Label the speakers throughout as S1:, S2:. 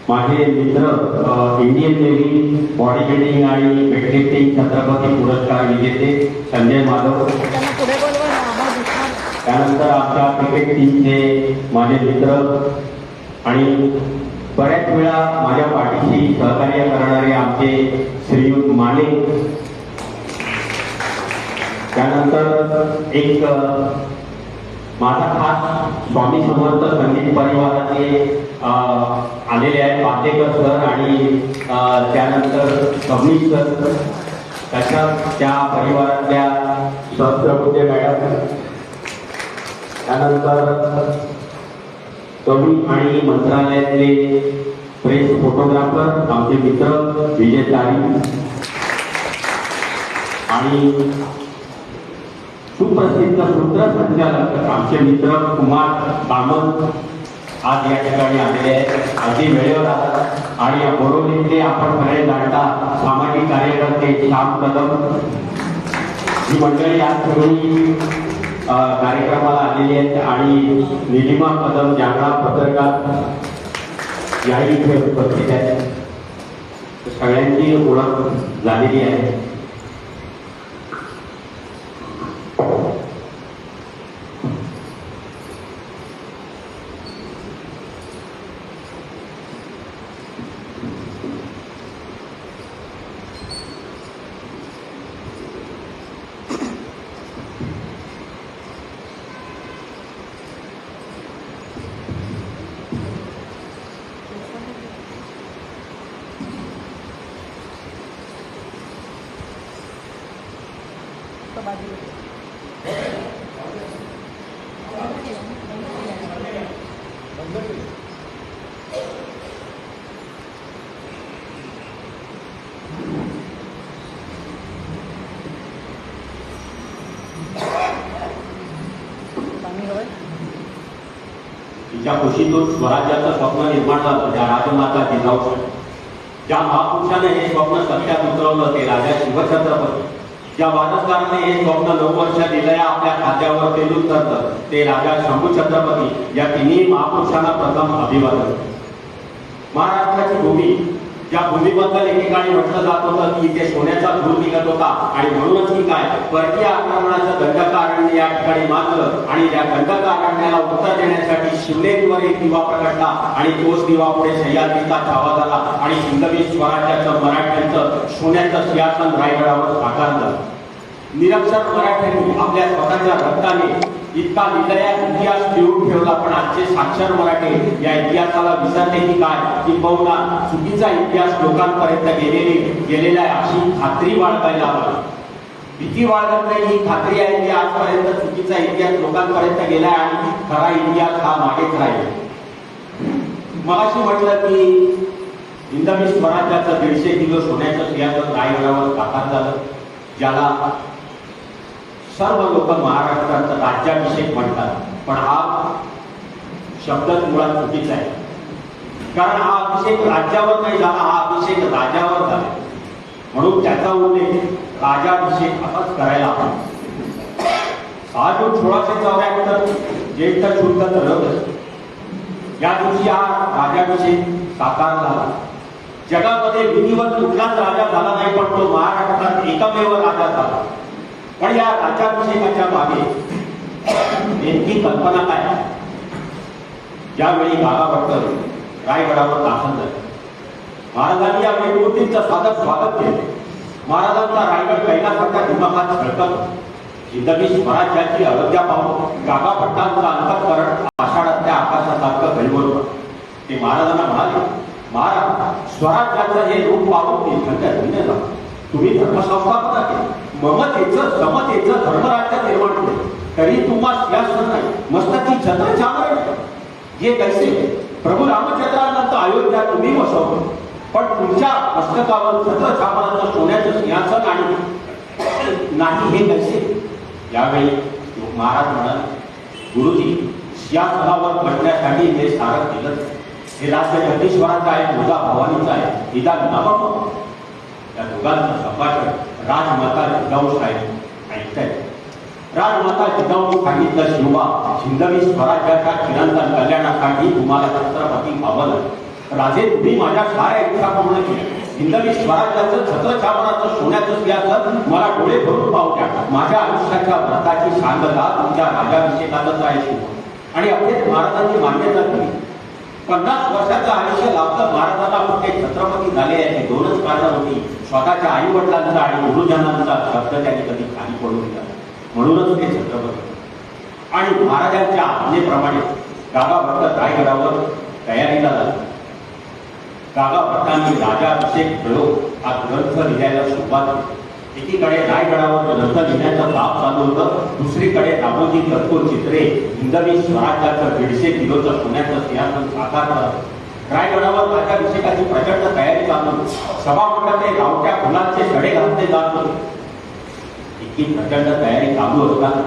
S1: माझे मित्र Indian navy body building आणि वेटलिफ्टिंग छत्रपती पुरस्कार विजेते संजय माधव, त्यानंतर आमच्या क्रिकेट टीमचे माझे मित्र आणि बऱ्याच वेळा माझ्या पाठीशी सहकार्य करणारे आमचे श्रीयुत माने, त्यानंतर एक माझा खास स्वामी समर्थ संगीत परिवाराचे आलेले आहेत पातेकर सर आणि त्यानंतर कमलीश सर, त्या परिवारातल्या सहस्त्रबुद्धे मॅडम, त्यानंतर कवी आणि मंत्रालयातले प्रेस फोटोग्राफर आमचे मित्र विजय तारी आणि सुप्रसिद्ध सूत्रसंचालक आमचे मित्र कुमार कामत आज या ठिकाणी आलेले आहेत. अगदी वेळेवर आला आणि या बोरोलीतले आपण खरे जाणता सामाजिक कार्यकर्ते श्याम कदम ही मंडळी आज सगळी कार्यक्रमाला आलेली आहेत आणि निलिमा कदम जागरा पत्रकार याही इथे उपस्थित आहेत. सगळ्यांची ओळख झालेली आहे. तिच्या कुशीतून स्वराज्याचं स्वप्न निर्माण झालं. त्या राजमाता जिजाऊ, ज्या महापुरुषाने हे स्वप्न सत्यात उतरवलं ते राजा शिवछत्रपती, ज्या वारसदाराने हे स्वप्न 9 वर्ष दिलंय आपल्या खात्यावर ते उतरतं ते राजा शंभू छत्रपती. या तिन्ही महापुरुषांना प्रथम अभिवादन. महाराष्ट्राची भूमी, ज्या भूमीबद्दल एकेकाळी म्हटलं जात होतं की इथे सोन्याचा धूर निघत होता आणि म्हणूनच की काय परकीय आक्रमणाचं दंडकारण्य या ठिकाणी माजलं आणि त्या दंडकारण्याला उत्तर देण्यासाठी शिवनेरीवर एक दिवा प्रकटला आणि तोच दिवा पुढे सह्याद्रीचा छावा झाला आणि हिंदवी स्वराज्याचं मराठ्यांचं सोन्याचं सिंहासन रायगडावर साकारलं. निरक्षर मराठ्यांनी आपल्या स्वतःच्या रक्ताने इतका विलया इतिहास लिहून ठेवला, पण आजचे साक्षर मराठे या इतिहासाला विसरते की काय किंबहुना चुकीचा इतिहास लोकांपर्यंत गेलेला आहे अशी खात्री बाळगायला हवी. भीती बाळगत नाही ही खात्री आहे की आजपर्यंत चुकीचा इतिहास लोकांपर्यंत गेलाय आणि खरा इतिहास हा मागेच राहील. मगाशी म्हटलं की हिंदवी स्वराज्याचं 150 किलो सोन्याचं सिंहासन रायगडावर साकार झालं, ज्याला सर्व लोक महाराष्ट्राचा राज्याभिषेक म्हणतात. पण हा शब्दच मुळात चुकीचा आहे, कारण हा अभिषेक राज्यावर नाही झाला, हा अभिषेक राजावर झाला. म्हणून त्याचा उल्लेख राजाभिषेक असाच करायला हवा. 6 जून 1674 ज्येष्ठ शुद्ध त्रयोदशी या दिवशी हा राजाभिषेक साकार झाला. जगामध्ये विधिवत कुठलाच राजा झाला नाही, पण तो महाराष्ट्रात एकमेव राजा झाला. पण या राज्याभिषेकाच्या मागे नेमकी कल्पना काय? ज्यावेळी गागाभट्ट रायगडावर दाखल झाले, महाराजांनी या वेटमूर्तींचं सादर स्वागत केले. महाराजांचा रायगड कैलासाच्या दिमागात झळकत. हिंदवी स्वराज्याची अयोध्या पाहून गागाभट्टांचा अंतःकरण आषाढातल्या आकाशासारखं गलबललं. ते महाराजांना म्हणाले, महाराज स्वराज्याचं हे रूप पाहून मी धन्य झालो. तुम्ही धर्मसंस्थापना केली, ममतेचं समतेचं धर्मराज्य निर्माण केले, तरी तुम्हाला सिंहासन नाही, मस्तकी छत्र चामर हे कैसे? प्रभू रामचंद्रानंतर अयोध्या तुम्ही वसवलं, पण तुमच्या मस्तकावर छत्र चामराचं सोन्याचं सिंहासन आणि नाही हे कैसे? यावेळी महाराज म्हणाले, गुरुजी सिंहासनावर बसण्यासाठी हे सारं केलं. हे राज्य जगदीश्वराचं आहे, तुझा भवानीचं आहे, निदान नवं. त्या दोघांचं संभाषण राजमाता जिजाऊ साहेब ऐकतायत. राजमाता जिजाऊंनी सांगितलं, शिवबा हिंदवी स्वराज्याच्या चिरंतन कल्याणासाठी तुम्हाला छत्रपती व्हावं. राजे तुम्ही माझ्या साऱ्या इच्छा पूर्ण केल्या. हिंदवी स्वराज्याचं छत्रछावराचं सोन्याचं सिंहासन मला डोळे भरून पाहू द्या. माझ्या आयुष्याच्या व्रताची सांगता तुमच्या राजाभिषेकातच आहे. आणि अखेर महाराजांची मान्यता केली. 50 वर्षाचं आयुष्य लाभलं महाराजांना, पण ते छत्रपती झाले याची दोनच कारणं होती. स्वतःच्या आई वडिलांचा आणि गुरुजनांचा शब्द त्यांनी कधी खाली पडू दिला, म्हणूनच ते छत्रपती. आणि महाराजांच्या आज्ञेप्रमाणे गागा भट्ट रायगडावर तयारीला झाला. गागा भट्टांनी राजाभिषेक प्रयोग हा ग्रंथ लिहायला सुरुवात केली. एकीकडे रायगडावर ग्रंथ लिहिण्याचं काम चालू होतं, दुसरीकडे रामोजी तत्वचित्रे हिंदवी स्वराज्याचं 150 किलोचं सोन्याचं सिंहासन साकार करत रायगडावर राज्याभिषेकाची प्रचंड तयारी चालू होती. सभामंडपे गावच्या फुलांचे सडे घातले जात होते. इतकी प्रचंड तयारी चालू असताना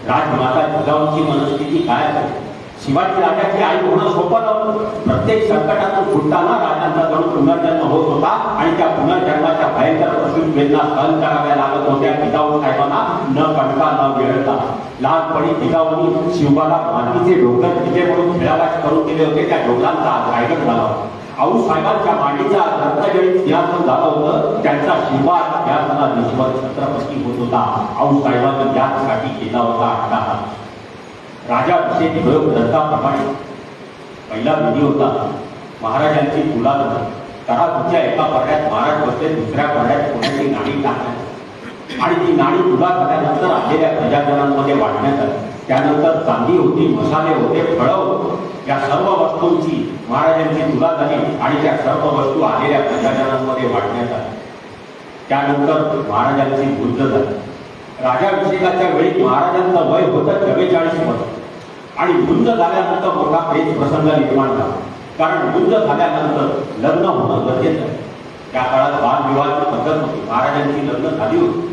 S1: राजमाता जिजाऊंची मनस्थिती काय असेल? शिवाजी राजाची आई होणं सोपं नव्हतं. प्रत्येक संकटातून सुटताना राजांचा जणू पुनर्जन्म होत होता आणि त्या पुनर्जन्माच्या भयंकर प्रसूतीवेदना सहन कराव्या लागत होत्या जिजाऊ साहेबांना, न कंटा न वेळता. लहानपणी जिजाऊंनी शिवबाला मातीचे डोंगर तिथे म्हणून खेळायला करून दिले होते. त्या डोंगरांचा रायगड झाला होता. आऊ साहेबांच्या मांडीचा रत्नजडित सिंहासन झालं होतं. त्यांचा शिवबा सिंहासनाधीश्वर छत्रपती होत होता. आऊ साहेबांनी यासाठी केला होता अट्टाहास. राजाभिषेक प्रयोग ग्रंथाप्रमाणे पहिला विधी होता महाराजांची तुलाधना. तराजूच्या एका पर्यात महाराज बसले, दुसऱ्या पर्यात कोणाची नाणी टाकण्यात आणि ती नाणी तुला झाल्यानंतर आलेल्या प्रजाजनांमध्ये वाटण्यात आली. त्यानंतर चांदी होती, मसाले होते, फळं होती. या सर्व वस्तूंची महाराजांची तुला झाली आणि त्या सर्व वस्तू आलेल्या प्रजाजनांमध्ये वाटण्यात आल्या. त्यानंतर महाराजांची बुद्ध झाली. राजाभिषेकाच्या वेळी महाराजांचं वय होतं 44 वर्ष आणि बुद्ध झाल्यानंतर मोठा प्रेम प्रसंग निर्माण झाला. कारण बुद्ध झाल्यानंतर लग्न होणं गरजेचं आहे. त्या काळात बालविवाहाची पद्धत होती. महाराजांची लग्न झाली होती,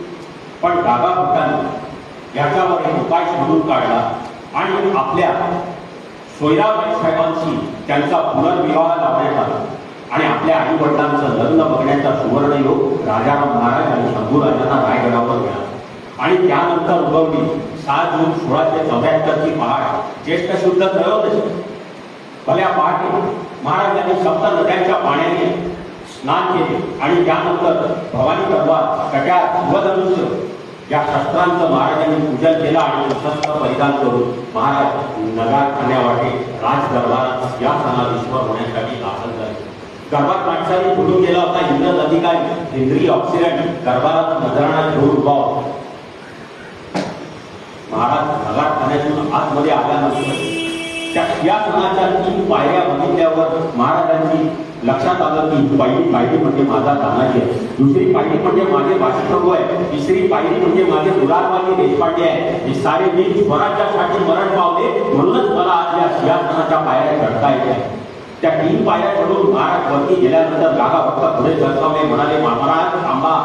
S1: पण गागा भट्टांनी याच्यावर एक उपाय शोधून काढला आणि आपल्या सोयराबाई साहेबांशी त्यांचा पुनर्विवाह लावण्यात आला आणि आपल्या आई वडिलांचं लग्न बघण्याचा सुवर्णयोग राजाराम महाराज आणि शंभूराजांना रायगडावर मिळाला. आणि त्यानंतर उगवली 7 जून 1674 पहाट, ज्येष्ठ शुद्ध त्रयोदशी. भल्या पहाटे महाराजांनी सप्त नद्यांच्या पाण्याने स्नान केले आणि त्यानंतर भवानी तलवार, कट्यार, शिवधनुष्य या शस्त्रांचं महाराजांनी पूजन केलं आणि शस्त्र परिधान करून महाराज नगार खाण्यावाटे राज दरबारात सिंहासनाधीश्वर होण्यासाठी दाखल झाले. दरबार माणसांनी बोलून गेला होता, इंग्रज अधिकारी हेनरी ऑक्सिडेंट दरबारात नजराणा घेऊन उभा होता. महाराज नगारखान्यातून आतमध्ये आल्यानंतर त्या सिंहासनाच्या 3 पायऱ्या बघितल्यावर महाराजांची लक्षात आलं की पहिली पायरी म्हणजे माझा तानाजी आहे, दुसरी पायरी म्हणजे माझे बाजीप्रभू आहे, तिसरी पायरी म्हणजे माझे मुरारबाजी देशपांडे आहे. हे सारे वीर स्वराज्यासाठी मरण पावले, म्हणूनच मला आज या सिंहासनाच्या पायऱ्या चढता येत आहे. त्या 3 पायऱ्या चढून महाराज वरती गेल्यानंतर गागा भट्ट पुढे सरसावले, म्हणाले, महाराज थांबा,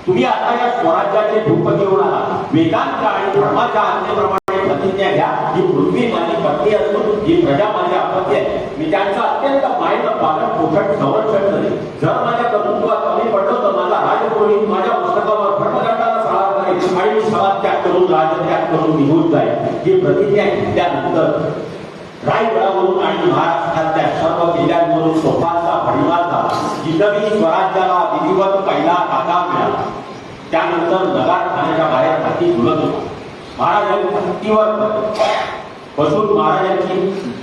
S1: तुम्ही आता या स्वराज्याचे भूपती होणार आहात. वेदांच्या आणि धर्माच्या आज्ञेप्रमाणे प्रतिज्ञा घ्या. ही पृथ्वी माझी पत्नी असून ही प्रजा माझी आपत्ती आहे. मी त्यांचं अत्यंत मायेनं पालन पोषण संरक्षण करेन. जर माझ्या कर्तृत्वात कमी पडलं तर माझा राजपुरोहित माझ्या पुस्तकावर भटदंडाला सहार करेल आणि मी समाजत्याग करून राजत्याग करून निघून जाईल. ही प्रतिज्ञा घेतल्यानंतर रायगडावरून आणि महाराष्ट्रातल्या सर्व किल्ल्यांवरून तोफांचा भडीमार झाला. हिंदवी स्वराज्याला विधिवत पहिला काका मिळाला. त्यानंतर नगारखान्याच्या बाहेर हाती झुलत होता. महाराजांनी हत्तीवर बसून महाराजांची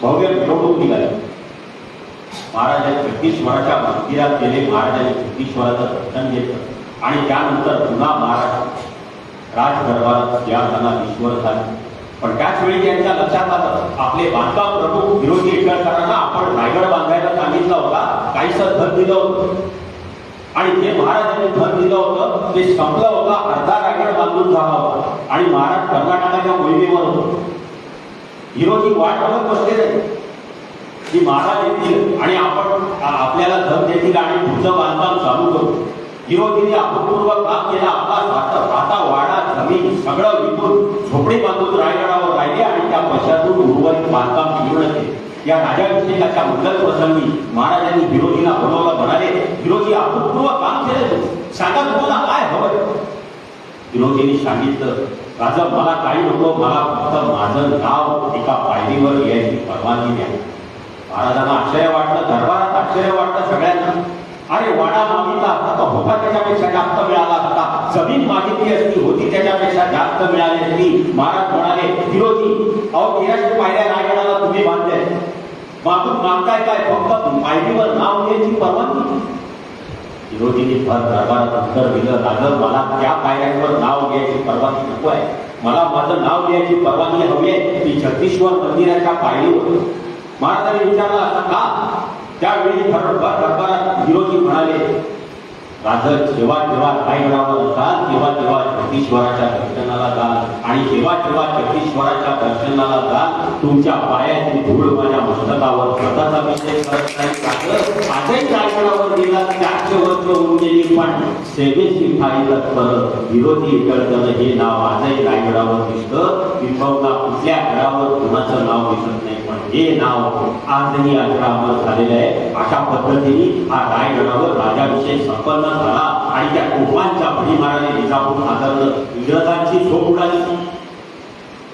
S1: भव्य मिरवणूक निघाली. महाराजांनी जगदीश्वराच्या मंदिरात गेले. महाराजांनी जगदीश्वराचं दर्शन घेतलं आणि त्यानंतर पुन्हा महाराज राजदरबारात सिंहासनाधीश्वर झाले. पण त्याच वेळी त्यांच्या लक्षात आलं, आपले बांधकाम प्रमुख विरोधी इटळकरांना आपण रायगड बांधायला सांगितलं होता, काहीसं धन दिलं होतं आणि जे महाराजांनी धन दिलं होतं ते संपलं होतं. अर्धा रायगड बांधून झाला होता आणि महाराज कर्नाटकाच्या मोहिमेवर होतो. विरोधी वाट बघत बसले की महाराज येतील आणि आपण आपल्याला धन देतील आणि पुढचं बांधकाम चालू करू. विरोधीने अभूतपूर्व काम केला. आपला आता वाडा जमीन सगळं विकून झोपडी बांधून रायगडावर राहिले आणि त्या पैशातून उर्वरित बांधकाम पूर्ण केले. या राजाभिषेकाच्या मंगल प्रसंगी महाराजांनी विरोधीला बोलवलं, म्हणाले, विरोधी अभूतपूर्व काम केले, सांगा तुम्हाला काय हवं. विरोधींनी सांगितलं, राजा मला काही नको, मला फक्त माझं नाव एका पायरीवर यायची परवानगी द्या. महाराजांना आश्चर्य वाटलं, दरबारात आश्चर्य वाटलं सगळ्यांना. अरे वाडा मागितला असता तर होता त्याच्यापेक्षा जास्त मिळाला असता, जमीन मागितली असती होती त्याच्यापेक्षा जास्त मिळाली असती. महाराज म्हणाले, विरोधी अहो 1300 पायऱ्या रायगडाला तुम्ही बांधले, मागून मागताय काय, फक्त पायरीवर नाव द्यायची परवानगी. विरोधीने भर दरबारात उत्तर दिलं, राजा मला त्या पायऱ्यांवर नाव घ्यायची परवानगी नको आहे, मला माझं नाव द्यायची परवानगी हवी आहे ती जगदीश्वर मंदिराच्या पायरीवर. महाराजांनी विचारला असता का? त्यावेळी दरबारात विरोधी म्हणाले, राजा जेव्हा जेव्हा रायगडावर जाल तेव्हा तेव्हा जगदीश्वराच्या दर्शनाला जाल, आणि जेव्हा जेव्हा जगदीश्वराच्या दर्शनाला जाल तुमच्या पायाची धूळ माझ्या मस्तकावर स्वतःचा विषय करत नाही. आजही रायगडावर गेला 400 वर्ष होऊन गेली पण सेवेची ठाई तत्पर विरोधी कळतं हे नाव आजही रायगडावर दिसतं. विठ्ठलला कुठल्या गडावर कुणाचं नाव दिसत नाही पण हे नाव आजही अजरामर झालेलं आहे. अशा पद्धतीने हा रायगडावर राजाभिषेक संपन्न झाला आणि त्या तोफांच्या भडीमाराने विजापूर हादरलं. इंग्रजांची झोप उडाली.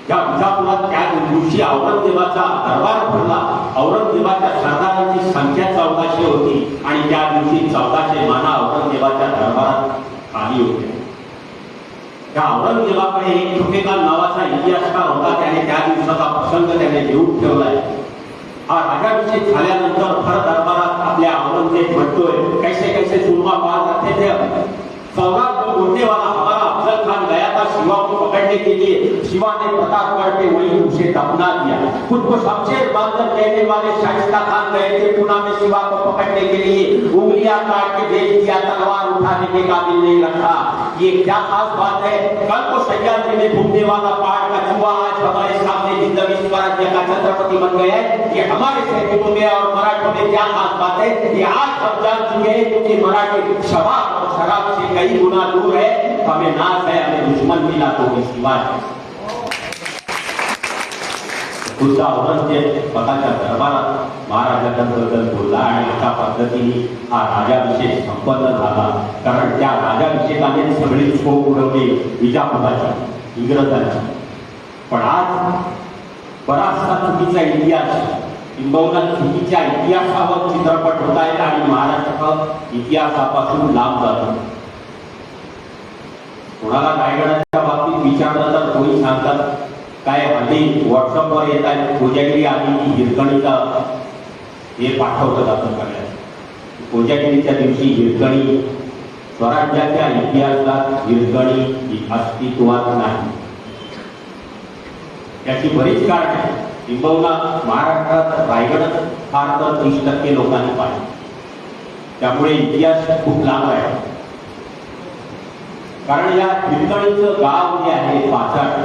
S1: त्या विजापुरात त्या दिवशी औरंगजेबाचा दरबार भरला. औरंगजेबाच्या सरदारांची संख्या 1400 होती आणि त्या दिवशी 1400 माना औरंगजेबाच्या दरबारात आली होती. त्या औरंगजेबाकडे एक छुपेखान नावाचा इतिहासकार होता. त्याने त्या दिवसाचा प्रसंग त्याने लिहून ठेवलाय. हा राजाभिषेक झाल्यानंतर भर दरबारात आपल्या औरंगजेब म्हणतोय, कैसे कैसे सुरमा पार करते थे सौराट को ढूंढने वाला हमारा अफजल खान गया था शिवा को पकड़ने के लिए, शिवा ने प्रतापगढ़ पे वही उसे दफना दिया. खुद को शमशेर बांधकर कहने वाले शाइस्ता खान गए थे पुणे में शिवा को पकड़ने के लिए, उंगलियां काट के भेज दिया, तलवार उठाने के काबिल नहीं रखा. ये क्या खास बात है? कल को सह्याद्री में घूमने वाला पहाड़ का चूहा आज हमारे सामने जिंदगी स्वराज्य का छत्रपति बन गया है. ये हमारे सैनिकों में और मराठों में क्या खास बात है? ये आज हम जान चुके हैं क्योंकि मराठी शराब और शराब से कई गुना दूर है. हमें नाश है, हमें दुश्मन मिला तो भी सिवा है. खुद्द औरंगजेब स्वतःच्या दरबारात महाराजांबद्दल बोलला आणि अशा पद्धतीने हा राजाभिषेक संपन्न झाला. कारण त्या राजाभिषेकाने सगळी झोप उडवली विजापुराची, इंग्रजांची. पण आज बराचसा चुकीचा इतिहास, किंबहुना चुकीच्या इतिहासावर चित्रपट होत आहेत आणि महाराष्ट्र इतिहासापासून लांब जातो. कोणाला रायगडाच्या बाबतीत विचारलं तर कोणी सांगतात काय हल्ली व्हॉट्सअपवर येत आहेत कोजागिरी आणि हिरकणीचा हे पाठवलं जातं सगळ्यात. कोजागिरीच्या दिवशी हिरकणी, स्वराज्याच्या इतिहासात हिरकणी अस्तित्वात नाही. याची बरीच कारण आहे. किंबहुना महाराष्ट्रात रायगड फार तर 30% लोकांनी पाहिजे, त्यामुळे इतिहास खूप लांब आहे. कारण या हिरकणीचं गाव जे आहे पाचाड,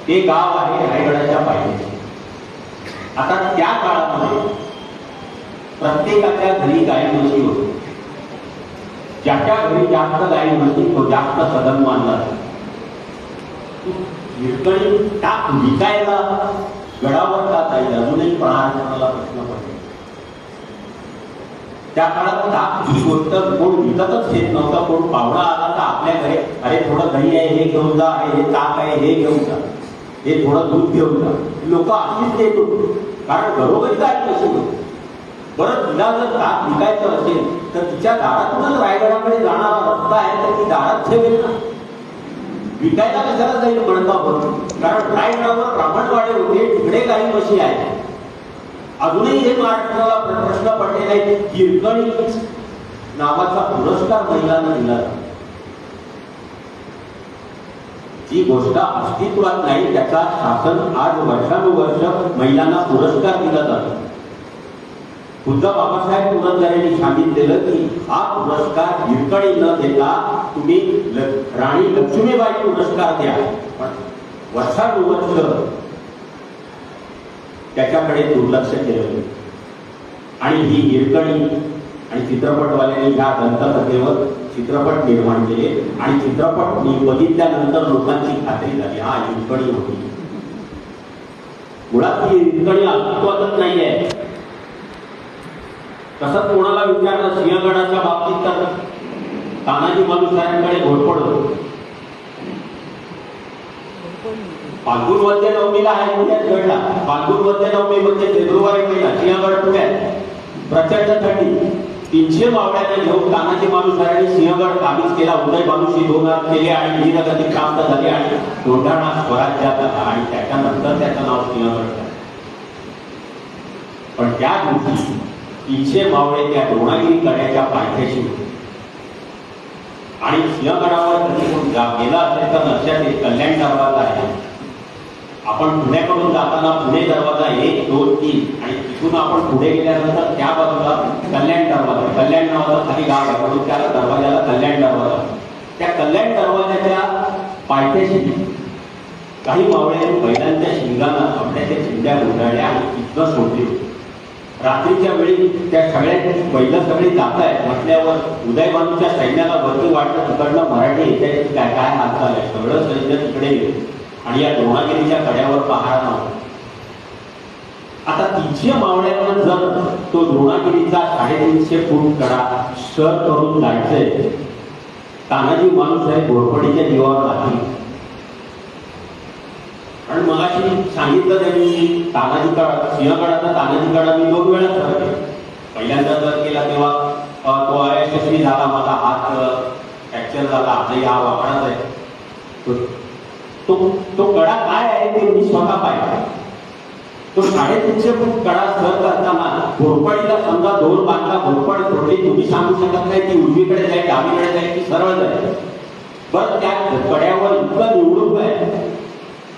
S1: ते गाव आहे रायगडाच्या पायथ्याशी. आता त्या काळामध्ये प्रत्येकाच्या घरी गाई म्हशी होती. ज्याच्या घरी जास्त गाई म्हशी तो जास्त सदन मानला. हिरकणी टाक विकायला गडावर का जाईल अजूनही महाराष्ट्राला प्रश्न पडतो. त्या काळात ताक ही गोष्ट कोण विकतच घेत नव्हता. कोण पाहुणा आला तर आपल्या घरी अरे थोडं दही आहे हे घेऊन जा, हे ताक आहे हे घेऊन जा, हे थोडं दूध घेऊन जा. लोक अशीच देत होते कारण घरोघरी काय नसून होते. बरं तिला जर ताक विकायचं असेल तर तिच्या दारातूनच रायगडाकडे जाणारा रस्ता आहे तर ती दारात ठेवेल ना. विकायला कशाला जाईल म्हणता बघ. कारण रायगडावर ब्राह्मणवाडे होते, तिकडे काही म्हशी आहेत. अजूनही हे महाराष्ट्राला प्रश्न पडलेला आहे. हिरकणी नावाचा पुरस्कार महिलांना दिला जातो. जी गोष्ट अस्तित्वात नाही त्याचा शासन आज वर्षानुवर्ष महिलांना पुरस्कार दिला जातो. खुद्द बाबासाहेब पुरंदरेंनी सांगितलेलं की हा पुरस्कार हिरकणी न देता तुम्ही राणी लक्ष्मीबाई पुरस्कार द्या. पण वर्षानुवर्ष त्याच्याकडे दुर्लक्ष केलं आणि ही हिरकणी आणि चित्रपटवाल्यांनी ह्या दंतकथेवर चित्रपट निर्माण केले आणि चित्रपट बघितल्यानंतर लोकांची खात्री झाली हा हिरकणी होती. मुळात ही हिरकणी अस्तित्वातच नाहीये. तसंच कोणाला विचारलं सिंहगडाच्या बाबतीत तर तानाजी मालुसऱ्यांकडे घोरपड होतो. फाल्गुन वद्य नवमीला आहे पुण्यात घडला. फाल्गुन वद्य नवमी म्हणजे फेब्रुवारी महिना, सिंहगड पुण्यात प्रचंड थंडी. 300 मावळ्यांना घेऊन तानाजी मालुसऱ्यांनी सिंहगड काबीज केला. उदय भानुशी 2 हात केले आणि वीरगती प्राप्त झाली आणि तोंडाणा स्वराज्यात आला आणि त्याच्यानंतर त्याचं नाव सिंहगड झालं. पण त्या दिवशी 300 मावळे त्या द्रोणागिरी कड्याच्या पायथ्याशी होते आणि सिंहगडावर कधी कोण गेला असेल तर लक्षात येईल कल्याण दरवाजा आहे. आपण पुण्याकडून जाताना पुणे दरवाजा 1, 2, 3 आणि तिथून आपण पुढे गेल्यानंतर त्या बाजूला कल्याण दरवाजा, कल्याण नावाचा खाली गाव आहे म्हणून त्या दरवाजाला कल्याण दरवाजा. त्या कल्याण दरवाजाच्या पायथ्याशी काही मावळे बैलांच्या शिंगाला आपल्याच्या चिंध्या गुंडाळल्या आणि तिथं सोडली होती. रात्रीच्या वेळी त्या सगळ्या बैल सगळी जात आहेत म्हटल्यावर उदयभानूच्या सैन्याला वरती वाटतं तिकडनं मराठी येते काय काय हात चाललंय. सगळं सैन्य तिकडे गेलं आणि या द्रोणागिरीच्या कड्यावर पहारा नव्हता. आता 300 मावळ्यांना जर तो द्रोणागिरीचा 350 फूट कडा सर करून जायचंय, तानाजी मालुसरे घोरपडीच्या जीवावर लागली. आणि मगाशी सांगितलं त्यांनी सिंहगडाचा तानाजीकडा मी 2 वेळा सर केला. पहिल्यांदा जर केला तेव्हा तो अयशस्वी झाला, माझा हात फ्रॅक्चर झाला, आजही हा वापराच आहे. तो कडा काय आहे ते मी स्वतः पाहिला. तो 350 फूट कडा सर करताना घोरपडीला समजा 2 बांधला, घोरपड थोडी तुम्ही सांगू शकत नाही की उजवीकडे जाईल, डावीकडे जाईल की सरळ जाईल. बरं त्या कड्यावर इतकं निवडून आहे.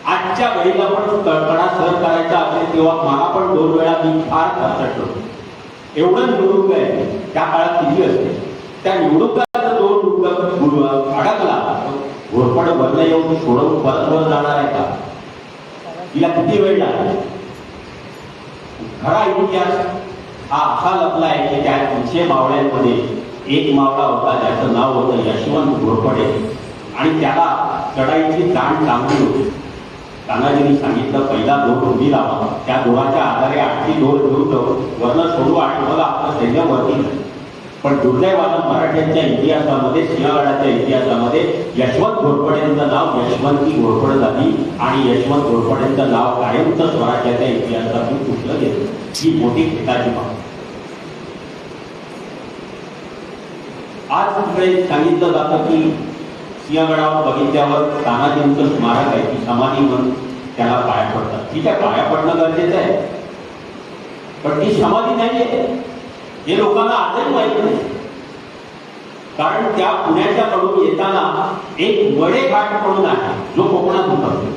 S1: आजच्या घडीला पण कडा सर करायचा असेल तेव्हा मला पण 2 वेळा मी फार खर्चटलो. एवढं निवडूक आहे त्या काळात किती असते. त्या निवडुकाचा 2 अडकला घोरपड वरनं येऊन सोडून परत वर जाणार आहे का? तिला किती वेळ लागला? खरा इतिहास हा असा लपला आहे की त्या 300 मावळ्यांमध्ये एक मावळा होता ज्याचं नाव होतं यशवंत घोरपडे आणि त्याला चढाईची ताण चांगली होती. तानाजींनी सांगितलं पहिला दोर उभी लावा, त्या दोराच्या आधारे आणखी दोर घेऊन वर्ण सोडू आणि मला आपलं सैन्य वरती. पण दुर्दैवानं मराठ्यांच्या इतिहासामध्ये, सिंहगडाच्या इतिहासामध्ये यशवंत घोरपडेंचं नाव यशवंती घोरपड झाली आणि यशवंत घोरपडेंचं नाव कायमचं स्वराज्याच्या इतिहासातून पुसलं गेलं. ही मोठी खेताची बाब. आज तिकडे सांगितलं जातं की सिंहगडावर बघितल्यावर तानाजींचं स्मारक आहे की समाधी म्हणून त्याला पाया पडतात. ठीक आहे, पाया पडणं गरजेचं आहे, पण ती समाधी नाहीये हे लोकांना आजही माहित नाही. कारण त्या पुण्याच्या कडून येताना एक वडे घाट म्हणून आहे जो कोकणात उतरतो.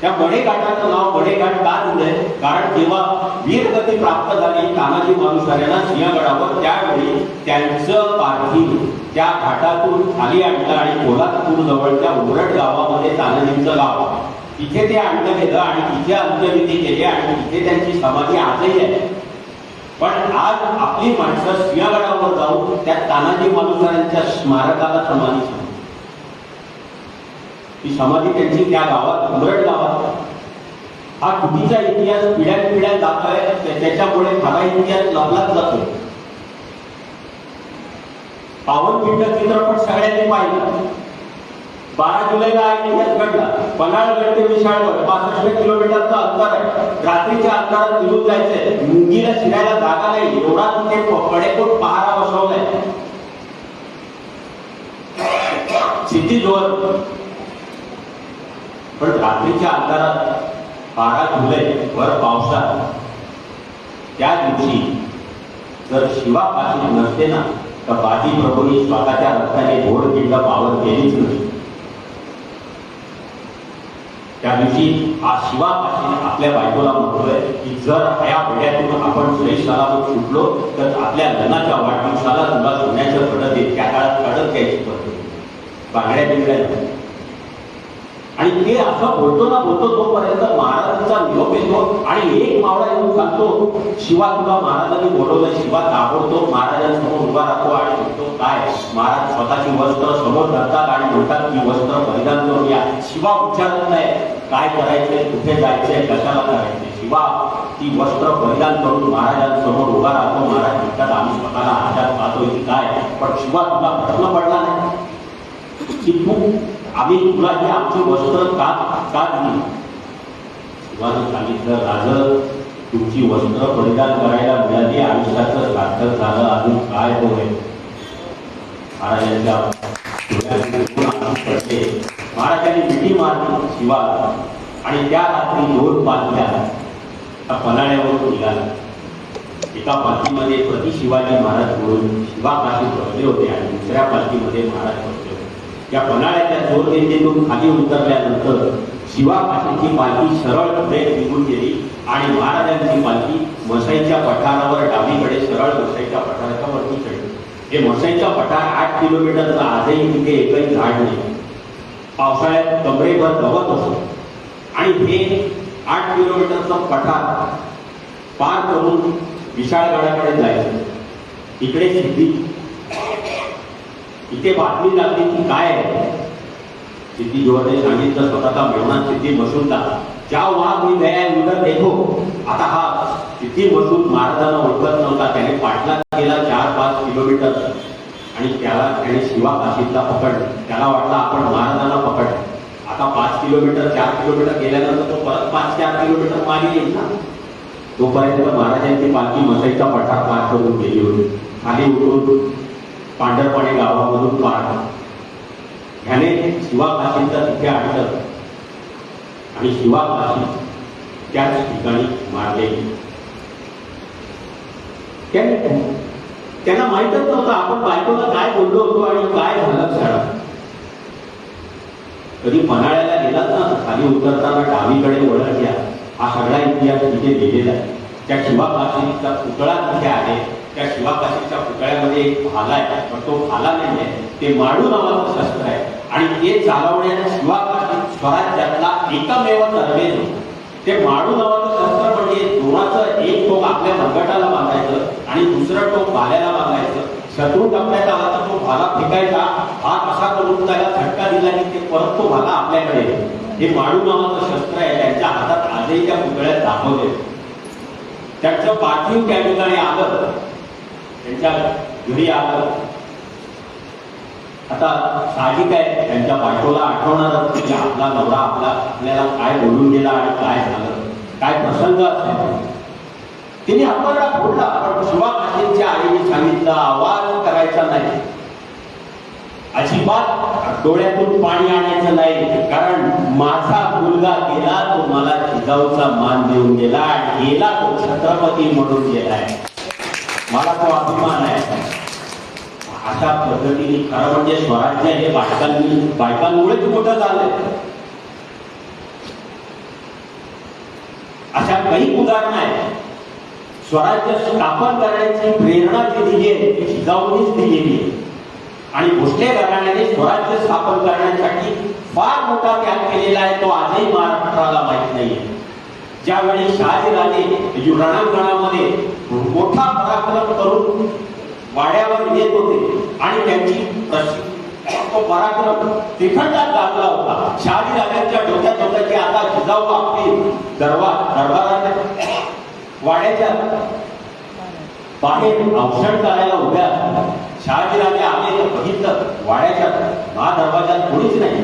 S1: त्या वडे घाटाचं नाव वडे घाट का दिलंय? कारण जेव्हा वीरगती प्राप्त झाली तानाजी मालुसऱ्यांना सिंहगडावर, त्यावेळी त्यांचं पार्थिव त्या घाटातून खाली आणलं आणि कोल्हापूर जवळच्या उरट गावामध्ये तानाजींचं गाव तिथे ते आणलं गेलं आणि तिथे अंत्यविधी केली आणि तिथे त्यांची समाधी आजही आहे. पण आज आपली माणसं सिंहगडावर जाऊन त्या तानाजी मालुसऱ्यांच्या स्मारकाला समाधी सांगतात. ती समाधी त्यांची त्या गावात, उरट गावात. हा चुकीचा इतिहास पिढ्यानपिढ्या जातोय, त्याच्यामुळे खरा इतिहास लपलाच जातो. पावनखिंड चित्रपट सगळ्यांनी पाहिला. 12 जुलैला इतिहास घडला. पन्हाळगड ते विशाळगड 65 किलोमीटरचं अंतर आहे. रात्रीच्या अंतरात निघून जायचंय. मुंगीला शिरायला जागा नाही, एवढा तिथे कडेकोट पहारा बसवलाय. क्षितिजवर. पण रात्रीच्या अंतरात 12 जुलै भर पावसात त्या दिवशी जर शिवापाशी नसते ना तर बाजी प्रभूंनी स्वतःच्या रथाने घोडखिंड पावन केलीच नाही. त्या दिवशी हा शिवापाशी आपल्या बायकोला म्हणतोय की जर ह्या बेड्यातून आपण सही सलामत सुटलो तर आपल्या लग्नाच्या वाढदिवसाला तुला सोन्याचं कडक येत. त्या काळात कडक घ्यायची पद्धती, बांगड्या बिंगड्या. आणि ते असं बोलतो ना बोलतो तोपर्यंत महाराजांचा निरोप येतो आणि एक मावळा येऊन सांगतो शिवा तुला महाराजांनी बोलवलं. शिवा ताबडतोब महाराजांसमोर उभा राहतो आणि म्हणतो काय? महाराज स्वतःची वस्त्र समोर धरतात आणि म्हणतात की वस्त्र परिधान करून या. शिवा विचारत नाही काय करायचंय, कुठे जायचंय, कशाला करायचंय. शिवा ती वस्त्र परिधान करून महाराजांसमोर उभा राहतो. महाराज म्हणतात आम्ही स्वतःला हातात पाहतोय की काय? पण शिवा तुला प्रश्न पडला नाही की तू आम्ही तुला हे आमचे वस्त्र का का दिली? शिवाने सांगितलं, राज तुमची वस्त्र परिधान करायला मिळाली, आयुष्याचं सार्थक झालं, अजून काय होय? महाराजांच्या महाराजांनी मिठी मारली शिवाला आणि त्या रात्री 2 पालख्या पन्हाळ्यावरून निघाल्या. एका पालखीमध्ये प्रति शिवाजी महाराज म्हणून शिवा काशीत बसले होते आणि दुसऱ्या पालखीमध्ये महाराज बसले होते. या पन्हाळ्याच्या जोरदेंडीतून खाली उतरल्यानंतर शिवा काशीची पालखी सरळ पुढे निघून गेली आणि महाराजांची पालखी मसाईच्या पठारावर डावीकडे सरळ मसाईच्या पठाराच्या वरती चढली. हे मसाईचा पठार 8 किलोमीटरचा, आजही तिथे एकही झाड नाही. पावसाळ्यात कमरेभर गवत असतो आणि हे 8 किलोमीटरचा पठार पार करून विशाळगडाकडे जायचं. इकडे सिद्धी, इथे बातमी लागली की काय आहे. सिद्धी जोहरने सांगितलं, स्वतःचा मेहमान सिद्धी मसूदला, ज्या वहां मी गया उधर देखो. आता हा सिद्धी मसूद महाराजांना ओळखत नव्हता. त्याने पाठलाग केला 4-5 किलोमीटर आणि त्याने शिवा काशीतला पकडलं. त्याला वाटलं आपण महाराजांना पकडलं. आता 5 किलोमीटर 4 किलोमीटर गेल्यानंतर तो परत 5-4 किलोमीटर मागे येईल ना. तोपर्यंत महाराजांची पालखी मसाईचा पठार पार करून गेली होती. खाली उतरून पांढरपणे गावामधून पार. ह्याने शिवा काशींचा तिथे अडकलं आणि शिवा काशी त्याच ठिकाणी मारले. त्यांना माहीतच नव्हतं आपण बायकोला काय बोललो होतो आणि काय झालं सगळं. कधी पन्हाळ्याला गेलात ना, खाली उतरताना डावीकडे वळत घ्या. हा सगळा इतिहास तिथे लिहिलेला आहे. त्या शिवा काशीचा पुतळा तिथे आहे. त्या शिवा काशीच्या पुतळ्यामध्ये एक भाला आहे, पण तो भाला नाही आहे, ते माडू नावाचं शस्त्र आहे आणि ते चालवण्याचा शिवा काशी स्वराज्यातला एकमेव तरबेज. ते माडू नावाचं शस्त्र म्हणजे दोनाचं एक टोक आपल्या मनगटाला बांधायचं आणि दुसरं टोक भाल्याला बांधायचं. शत्रू टप्प्यात आला तर तो भाला फेकायचा. हात असा करून त्याला झटका दिला की ते परत तो भाला आपल्याकडे. हे माडू नावाचं शस्त्र आहे. त्यांच्या हातात आजही त्या पुतळ्यात दाखवले. त्यांचं पार्थिव त्या ठिकाणी आलं, त्यांच्या घरी आलं. आता साहजिक आहे त्यांच्या बायकोला आठवणारच की आपला नवरा आपल्याला काय बोलून गेला आणि काय झालं, काय प्रसंग असेल. तिने हातोडा फोडला, पण शिवा काशींच्या आईने सांगितलं आवाज करायचा नाही, अजिबात डोळ्यातून पाणी आणायचं नाही, कारण माझा मुलगा गेला तो मला जिजाऊचा मान देऊन गेला, गेला तो छत्रपती म्हणून गेलाय, मला तो अभिमान आहे. अशा पद्धतीने खरं म्हणजे स्वराज्य हे बायकांमुळेच मोठं झालंय. अशा काही उदाहरणं आहेत. स्वराज्य स्थापन करण्याची प्रेरणा जी दिली आहे ती जिजाऊंनीच दिलेली आहे आणि भोसले घराण्याने स्वराज्य स्थापन करण्यासाठी फार मोठा त्याग केलेला आहे. तो आजही महाराष्ट्राला माहीत नाहीये. ज्यावेळी शहाजीराजे रणांगणामध्ये मोठा पराक्रम करून वाड्यावर येत होते आणि त्यांची तो पराक्रम तिखंडात गाजला होता. शहाजीराजांच्या डोक्यात होतं की आता जिजाऊ आपली दरबारात वाड्याच्या बाहेर औषण करायला उभ्या. शहाजीराजे आले तर बघितलं वाड्याच्या महादरवाजात कोणीच नाही.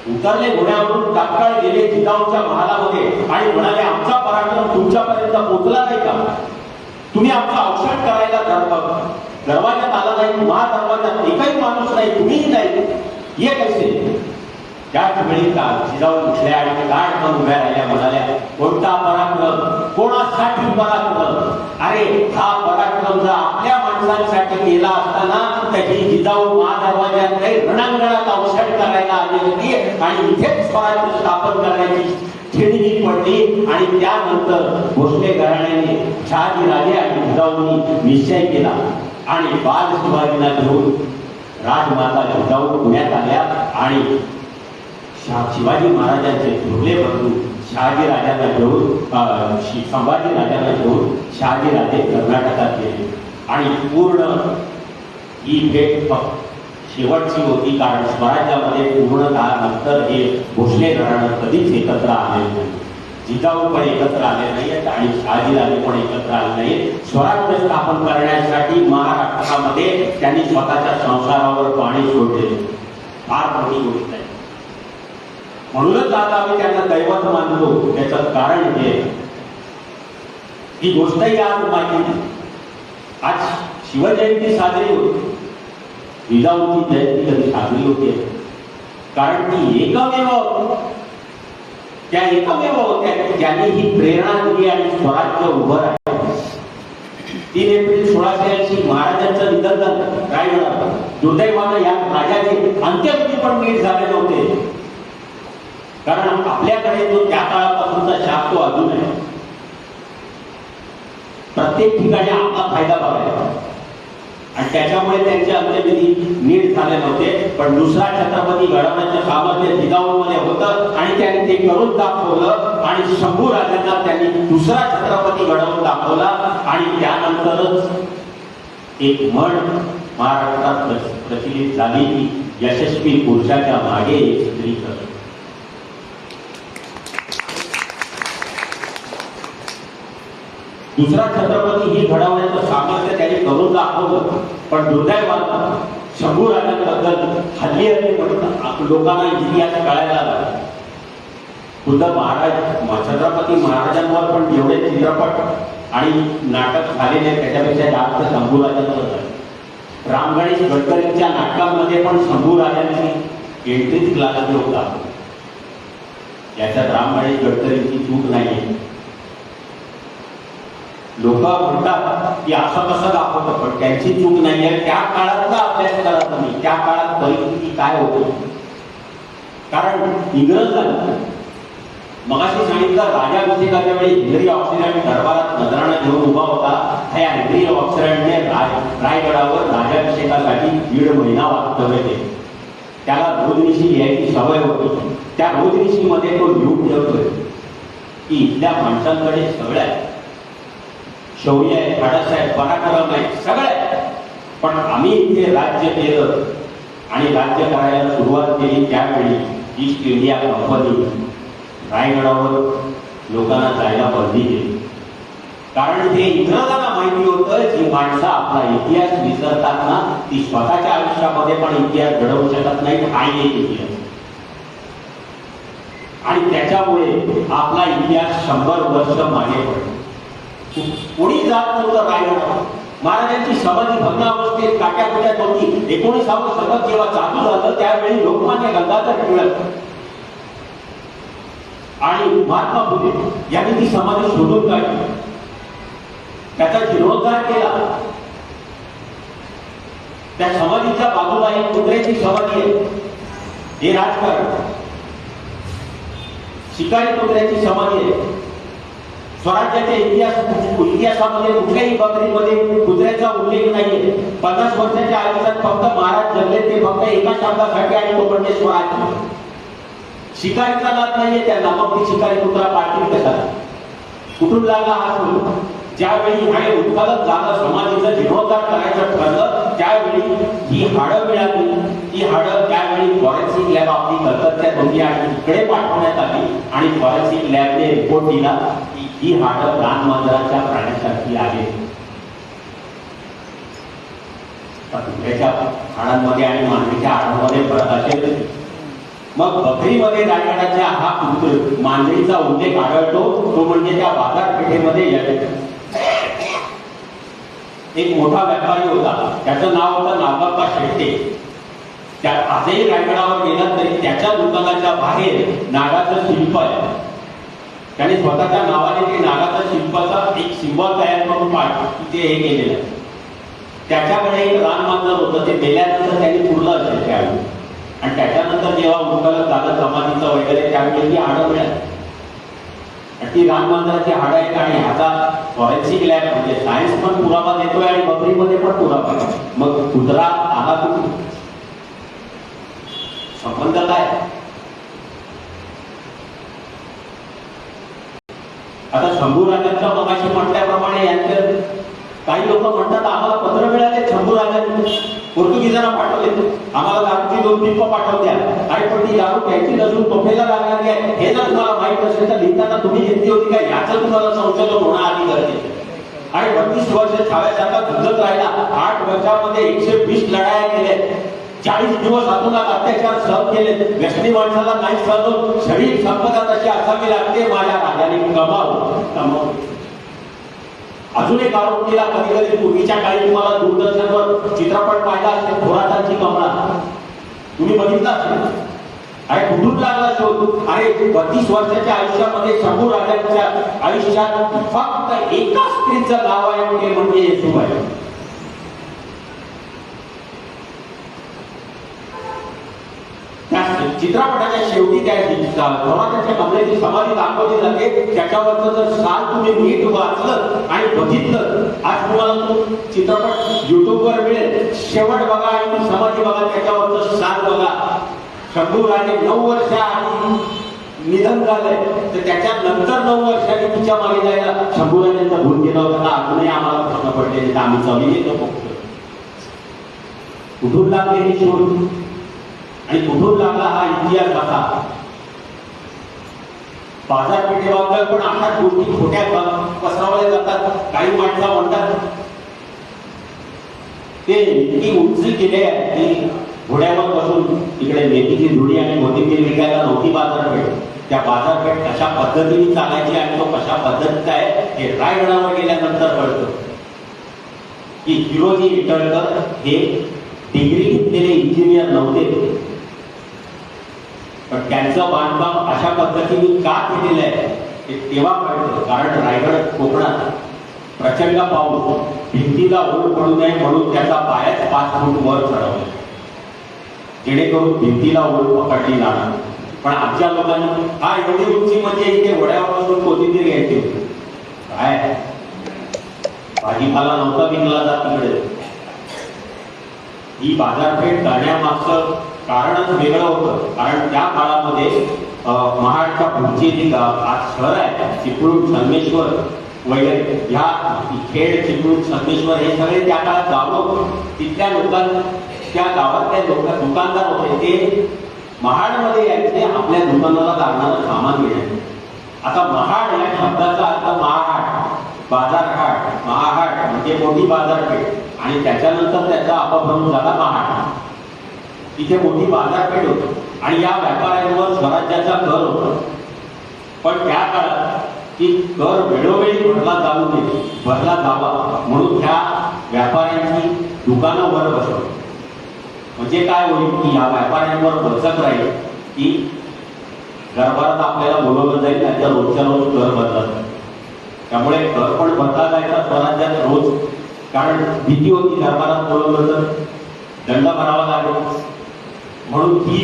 S1: उतरले घोड्यावरून तात्काळ गेले जिजाऊच्या महालामध्ये आणि म्हणाले आमचा पराक्रम तुमच्यापर्यंत पोहोचला नाही का? तुम्ही आमचा औषण करायला दरवाजात आला नाही, महादरवाजात एकही माणूस नाही, तुम्हीही नाही, ये कैसे? त्याच वेळी का जिजाऊ उठल्या आणि गाठ पण उभ्या राहिल्या, म्हणाल्या कोणता पराक्रम, कोणासाठी पराक्रम? अरे हा पराक्रम जर आपल्या माणसांसाठी केला असताना त्याची जिजाऊ महादरवाजात काही रणांगणात औषध करायला आली होती आणि इथेच स्वराज्य स्थापन करण्याची खेळी पडली. आणि त्यानंतर भोसले घराण्याने शहाजीराजे आणि जिजाऊंनी निश्चय केला आणि बाल शिवाजीला घेऊन राजमाता जिजाऊ पुण्यात आल्या आणि शिवाजी महाराजांचे थोरले बंधू शहाजीराजांना घेऊन संभाजी राजांना घेऊन शहाजीराजे कर्नाटकात गेले आणि पूर्ण ही भेट शेवटची होती, कारण स्वराज्यामध्ये पूर्णतः नंतर हे भोसले घराणं कधीच एकत्र आले नाही. जिजाऊ पण एकत्र आले नाहीत आणि शहाजीराजे पण एकत्र आले नाहीत. स्वराज्य स्थापन करण्यासाठी महाराष्ट्रामध्ये त्यांनी स्वतःच्या संसारावर पाणी सोडले. फार मोठी गोष्ट आहे. म्हणूनच आता आम्ही त्यांना दैवत मानतो. त्याचं कारण हे ही गोष्टही आज माहिती. आज शिवजयंती साजरी होती, जिजाऊंची जयंती कधी साजरी होते, कारण ती एकमेव त्या एकमेव होत्या ज्यांनी ही प्रेरणा दिली आणि स्वराज्य उभं राहिलं. 3 एप्रिल 1680 महाराजांचं निधन झालं रायगडावर. दुर्दैवानं या राजाचे अंत्यविधी पण नीट झाले नव्हते, कारण आपल्याकडे जो त्या काळापासूनचा शाप तो अजून आहे. प्रत्येक ठिकाणी आपला फायदा बघायचा आणि त्याच्यामुळे त्यांचे अंत्यविधी नीट झाले नव्हते. पण दुसरा छत्रपती घडवण्याचं सामर्थ्य जिजाऊंमध्ये होतं आणि त्यांनी ते करून दाखवलं आणि शंभू राजांना त्यांनी दुसरा छत्रपती घडवून दाखवला. आणि त्यानंतरच एक म्हण महाराष्ट्रात प्रचलित झाली की यशस्वी पुरुषाच्या मागे एक स्त्री असते. दुसरा छत्रपती ही घडवण्याचं सामर्थ्य त्यांनी करून दाखवलं. पण दुर्दैवानं शंभू राजांबद्दल हल्ली लोकांना इतिहास कळायला लागला. खुद्द छत्रपती महाराजांवर पण एवढे चित्रपट आणि नाटक झालेले त्याच्यापेक्षा जास्त शंभू राजांवर झाले. रामगणेश गडकरींच्या नाटकांमध्ये पण शंभू राजांची एंट्रीच लागली होता. याच्यात रामगणेश गडकरींची चूक नाहीये. लोक म्हणतात की असं कसं दाखवतं, पण त्यांची चूक नाहीये. त्या काळातला अभ्यास करा तुम्ही, त्या काळात परिस्थिती काय होती. कारण इंग्रजांनी मगाशी सांगितलं राजाभिषेकाच्या वेळी हेनरी ऑक्सिलंड दरबारात नजराणा घेऊन उभा होता. ह्या हेनरी ऑक्सिलंडने रायगडावर राजाभिषेकासाठी 1.5 महिना वास्तव्य केले. त्याला रोजनिशी लिहायची सवय होती. त्या रोजनिशीमध्ये तो लिहून ठेवतोय की इथल्या माणसांकडे सगळ्या शौर्य आहे, धाडस आहे, पराक्रम आहे, सगळं. पण आम्ही इथे राज्य केलं आणि राज्य करायला सुरुवात केली त्यावेळी ईस्ट इंडिया कंपनी रायगडावर लोकांना जायला बंदी केली. कारण हे इंग्रजांना माहिती होतं जी माणसं आपला इतिहास विसरतात ना, ती स्वतःच्या आयुष्यामध्ये पण इतिहास घडवू शकत नाही. हा एक इतिहास आणि त्याच्यामुळे आपला इतिहास 100 वर्ष मागे पडतो. कोणी जात नव्हतं रायगडावर. महाराजांची समाधी भग्न अवस्थेत काट्याकुट्यात होती. 19वे शतक जेव्हा चालू झालं त्यावेळी लोकमान्य गंगाधर टिळक आणि महात्मा फुले यांनी ती समाधी शोधून काढली, त्याचा जीर्णोद्धार केला. त्या समाधीच्या बाजूला एक कुत्र्याची समाधी आहे. हे राजकारण. शिकारी कुत्र्याची समाधी आहे. स्वराज्याच्या इतिहासामध्ये कुठल्याही बकरीमध्ये कुत्र्याचा उल्लेख नाहीये. 50 वर्षाच्या आयुष्यात फक्त महाराज जगले ते फक्त एका शब्दासाठी आणि तो म्हणजे स्वराज्य. शिकारीचा नाद नाहीये त्यांना. मग ती शिकारी कुत्रा पाळतील कसा? कुठून लागला हा फूल? ज्यावेळी हाडे उत्पादन झालं, समाधीचं जीर्णोद्धार करायचं ठरलं, त्यावेळी ही हाडं मिळाली. ती हाडं त्यावेळी फॉरेन्सिक लॅब आपली कलकत्त्यात होती आणि तिकडे पाठवण्यात आली आणि फॉरेन्सिक लॅबने रिपोर्ट दिला की ही हाडं रानमांजराच्या प्राण्यासारखी आहे. कुत्र्याच्या हाडांमध्ये आणि मानवीच्या हाडांमध्ये फरक असेल. मग बकरीमध्ये रायगडाच्या हा मांजरीचा उल्लेख आढळतो. तो म्हणजे त्या बाजारपेठेमध्ये एक मोठा व्यापारी होता. त्याचं नाव होतं नागप्पा शेट्टे. त्या आजही रायगडावर गेला तरी त्याच्या दुकानाच्या बाहेर नागाचं शिल्प आहे. त्याने स्वतःच्या नावाने ते नागाच्या शिल्पाचा एक सिंबॉल तयार करून तिथे हे केलेलं आहे. त्याच्याकडे एक रानमांजर होतं. ते मेल्यानंतर त्यांनी पुरलं असेल त्यावेळी आणि त्याच्यानंतर जेव्हा मुंबईला झालं समाधीचं वगैरे त्यावेळी ती हाडं मिळाली. ती रानमांजराची हाडं आहेत आणि ह्याचा फॉरेन्सिक लॅब म्हणजे सायन्स पण पुरावा देतोय आणि बकरीमध्ये पण पुरावा. मग कुत्रा आला कुठून? संबंध काय? आता शंभू राजांच्या मगाशी म्हटल्याप्रमाणे यांचे काही लोक म्हणतात आम्हाला पत्र मिळाले शंभू राजांनी पोर्तुगीजांना पाठवले, आम्हाला दारूची 2 पिंप पाठवल्या. अरे पण ती दारू प्यायची नसून तोफेला लागणारी आहे हे जर तुम्हाला माहित असेल तर लिहिताना तुम्ही घेतली होती का याचं तुम्हाला संशोधन होणं आधी गरजेचं. आणि 32 वर्ष छाव्यासारखा झुंजत राहिला. 8 वर्षामध्ये 120 लढाया केल्या. 40 दिवस अतुलात अत्याचार सहन केले, व्यसनी माणसाला नाही सहन होत, शरीर संपदा तशी असावी लागते, माझ्या राजाने कमाव. अजून एक आरोप केला, कधी कधी पूर्वीच्या काळी तुम्हाला दूरदर्शनवर चित्रपट पाहिला असेल, थोरातांची कमळा तुम्ही बघितला असेल. अरे कुठून लागला शोध? अरे 32 वर्षाच्या आयुष्यामध्ये शंभू राजांच्या आयुष्यात फक्त एका स्त्रीचं नाव आहे, ते म्हणजे येसूबाई. चित्रपटाच्या शेवटी त्या थोरातांच्या कमळेची समाधी दाखवली जाते. त्याच्यावरचं जर साल तुम्ही नीट वाचलं आणि बघितलं, आज तुम्हाला तो चित्रपट युट्यूबवर मिळेल, शेवट बघा आणि ती समाधी बघा, त्याच्यावरचं साल बघा. शंभू राजे 9 वर्षाआधी निधन झालंय, तर त्याच्यानंतर 9 वर्षांनी तिच्या मागे जायला शंभू राजांचा भूल केला होता. अजूनही आम्हाला प्रश्न पडले, आम्ही चालू येतो. कुठून लागले हे शोध आणि कुठून लागला हा इतिहास? असा बाजारपेठेबद्दल पण अशाच गोष्टी खोट्या पसरवल्या जातात. काही माणसं म्हणतात ते इतकी उंची केली आहे की घोड्यावर बसून इकडे मेथीची धुडी आणि कोथिंबीर विकायला नव्हती बाजारपेठ. त्या बाजारपेठ कशा पद्धतीने चालायची आणि तो कशा पद्धतीचा आहे हे रायगडावर गेल्यानंतर कळतं की हिरोजी इटळकर हे डिग्री घेतलेले इंजिनियर नव्हते, पण त्यांचं बांधकाम अशा पद्धतीने का केलेलं आहे हे तेव्हा कळतं. कारण रायगड कोकणात प्रचंड पाऊस, भिंतीला ओढ पडू नये म्हणून त्याचा पायाच 5 फूट वर चढवला, जेणेकरून भिंतीला ओढ पकडली जाणार. पण आमच्या लोकांनी हा एवढी उंची म्हणजे इथे घोड्यावर बसून कोथिंबीर घ्यायची होती. काय भाजीपाला नव्हता विकला जात तिकडे. ही बाजारपेठ करण्यामागचं कारणच वेगळं होतं. कारण त्या काळामध्ये महाडच्या पुढची जी आज शहर आहे, चिपळूण, संगमेश्वर वगैरे, ह्या खेड, चिपळूण, संगमेश्वर हे सगळे त्या काळात गावं. तिथल्या लोकांना, त्या गावातले लोक दुकानदार होते, ते महाडमध्ये यायचे आपल्या दुकानाला लागणारं सामान घेण्याचे. आता महाड या शब्दाचा अर्थ महाहाट, बाजारहाट, महाहाट म्हणजे मोठी बाजारपेठ, आणि त्याच्यानंतर त्याचा अपभ्रंश झाला महाड. तिथे मोठी बाजारपेठ होती आणि या व्यापाऱ्यांवर स्वराज्याचा कर होता. पण त्या काळात की कर वेळोवेळी भरला जावा म्हणून ह्या व्यापाऱ्यांची दुकानं वर बसवली. म्हणजे काय होईल की या व्यापाऱ्यांवर बचत राहील की दरबारात आपल्याला बोलवलं जाईल, त्यांच्या रोजच्या रोज कर भरला जाईल. त्यामुळे कर पण भरला जायचा स्वराज्यात रोज, कारण भीती होती दरबारात बोलवलं तर दंड भरावा लागेल. म्हणून ही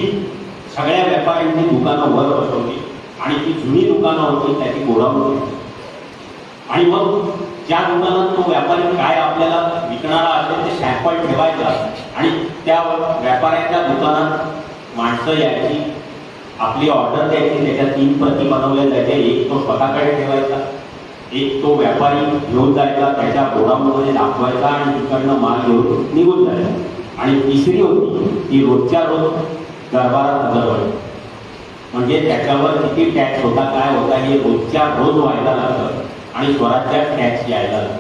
S1: सगळ्या व्यापाऱ्यांची दुकानं वर बसवली आणि ती जुनी दुकानं होती त्याची गोडाऊन होती. आणि मग ज्या दुकानात तो व्यापारी काय आपल्याला विकणारा असेल ते सॅम्पल ठेवायचा आणि त्या व्यापाऱ्याच्या दुकानात माणसं यायची, आपली ऑर्डर द्यायची, त्याच्या 3 प्रती बनवल्या जायच्या. एक तो स्वतःकडे ठेवायचा, एक तो व्यापारी घेऊन जायचा, त्याच्या गोडाऊनमध्ये दाखवायचा आणि तिकडनं माल घेऊन निघून जायचा. आणि तिसरी होती ती रोजच्या रोज दरबारात हजर व्हायची. म्हणजे त्याच्यावर किती टॅक्स होता, काय होता हे रोजच्या रोज व्हायला लागलं आणि स्वराज्यात टॅक्स यायला लागला.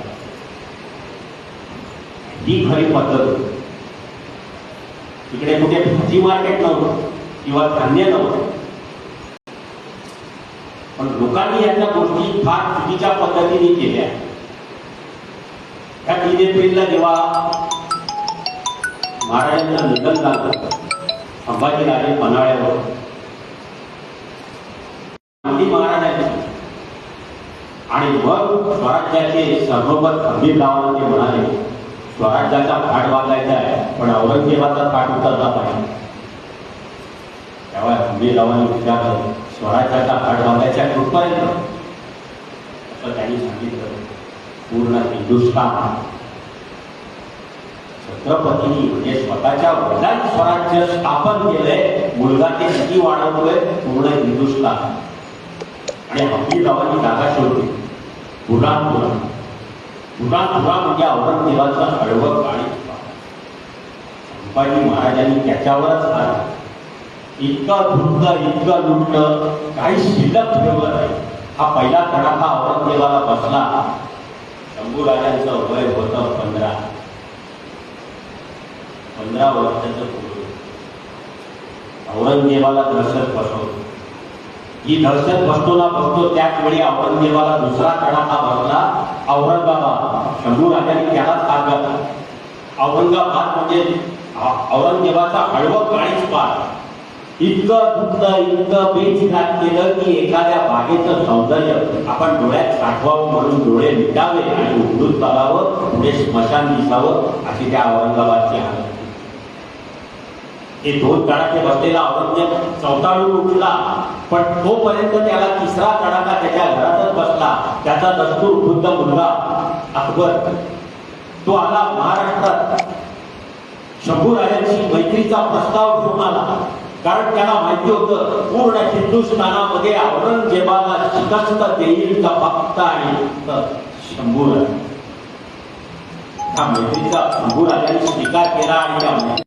S1: ही खरी पद्धत होती. इकडे कुठे भाजी मार्केट नव्हतं किंवा धान्य नव्हतं, पण लोकांनी याच्या गोष्टी फार चुकीच्या पद्धतीने केल्या. त्या 3 एप्रिलला जेव्हा महाराजांचं निधन झालं, संभाजीराजे पन्हाळ्यावर, महाराजांची आणि मग स्वराज्याचे सर्वोपत खंबीर लावून ते म्हणाले स्वराज्याचा थाट वाजायचा आहे, पण औरंगजेबाचा थाट उतरला पाहिजे. तेव्हा खंबीर लावून विचारलं स्वराज्याचा थाट वाजायचा कुठपर्यंत, असं त्यांनी सांगितलं पूर्ण हिंदुस्थान. छत्रपतींनी म्हणजे स्वतःच्या वडिलांनी स्वराज्य स्थापन केलंय, मुलगा ते किती वाढवतोय पूर्ण हिंदुस्थान. आणि हंबीररावांनी जागा शोधली बुरहानपुरा. बुरहानपुरा म्हणजे औरंगजेबाचं हळवं काळी. संभाजी महाराजांनी त्याच्यावरच आलं. इतकं लुटलं, काही शिल्लक ठेवलं नाही. हा पहिला तडाखा औरंगजेबाला बसला. शंभू राजांचं वय होतं 15 वर्षाचं. औरंगजेबाला दहशत बसवली. ही दहशत बसतो ना बसतो त्याच वेळी औरंगजेबाला दुसरा तडाखा बसला. औरंगाबाद शंभू राजांनी त्यालाच हात घातला. औरंगाबाद म्हणजे औरंगजेबाचा हळवं काळीच पार. इतकं दुखलं, इतकं बेचिराग केलं की एखाद्या बागेचं सौंदर्य आपण डोळ्यात साठवावं म्हणून डोळे मिटावे आणि उघडून चालावं, पुढे स्मशान दिसावं अशी त्या औरंगाबादची हालत. हे दोन तडाखे बसलेला औरंगजेब चौताळून उठला, पण तोपर्यंत त्याला तिसरा तडाखा त्याच्या घरातच बसला. त्याचा दस्तूर खुद्द मुलगा अकबर तो आला महाराष्ट्रात. शंभू राजांची मैत्रीचा प्रस्ताव घेऊन आला, कारण त्याला माहिती होतं पूर्ण हिंदुस्थानामध्ये औरंगजेबाला शिकस्त देईल का फक्त आणि शंभू राज. त्या मैत्रीचा शंभू राजांनी स्वीकार केला आणि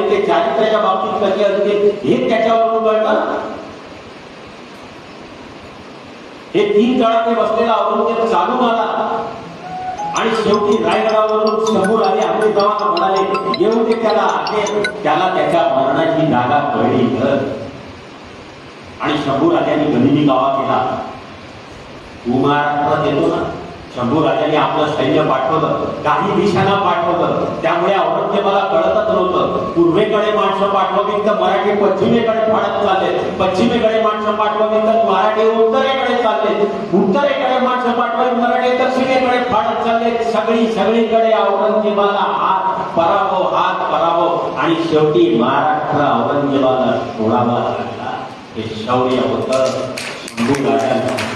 S1: त्या चारित्र्याच्या बाबतीत कशी असते हे त्याच्यावरून कळतं. हे तीन तडाखे बसलेला औरंगजेब चालून आला आणि शेवटी रायगडावरून शंभू राजे आपले जवान म्हणाले येऊ दे त्याला. त्याला त्याच्या मरणाची जागा कळली आणि शंभू राजांनी गनिमी गावा केला. तू महाराष्ट्रात येतो ना. शंभू राजांनी आपलं सैन्य पाठवलं, काही दिशांना पाठवलं. त्यामुळे औरंगजेबाला कळतच नव्हतं. पूर्वेकडे माणसं पाठवली तर मराठी पश्चिमेकडे फाडत चालले, पश्चिमेकडे माणसं पाठवली तर मराठी उत्तरेकडे चालले, उत्तरेकडे माणसं पाठवली मराठी दक्षिणेकडे फाडत चालले. सगळीकडे औरंगजेबाला हात पराभव आणि शेवटी महाराष्ट्र औरंगजेबाला सोडावा लागला. हे शौर्य होतं शंभू राजांचं.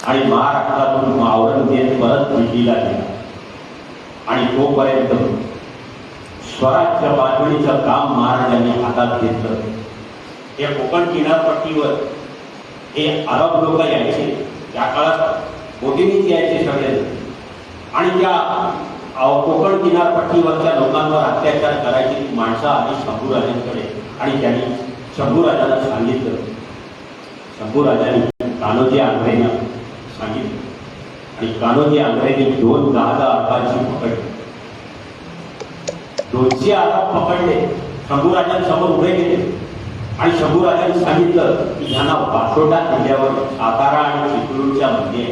S1: आणि महाराष्ट्रातून औरंगजेब परत दिल्लीला गेला आणि तोपर्यंत स्वराज्य बांधणीचं काम महाराजांनी हातात घेतलं. हे कोकण किनारपट्टीवर हे अरब लोक यायचे. त्या काळात बोटीनेच यायचे सगळे आणि त्या कोकण किनारपट्टीवरच्या लोकांवर अत्याचार करायची माणसं आली शंभू राजांकडे आणि त्यांनी शंभू राजांना सांगितलं. शंभू राजांनी कान्होजी आंग्रेंना सांगितलं आणि कान्होजी आंग्रेंनी 2 जहाज अरबांची पकडली. 200 अरब पकडले. शंभू राजांसमोर उभे गेले आणि शंभू राजांनी सांगितलं की ह्यांना पाचोटा किल्ल्यावर सातारा आणि चिपळूणच्या मध्ये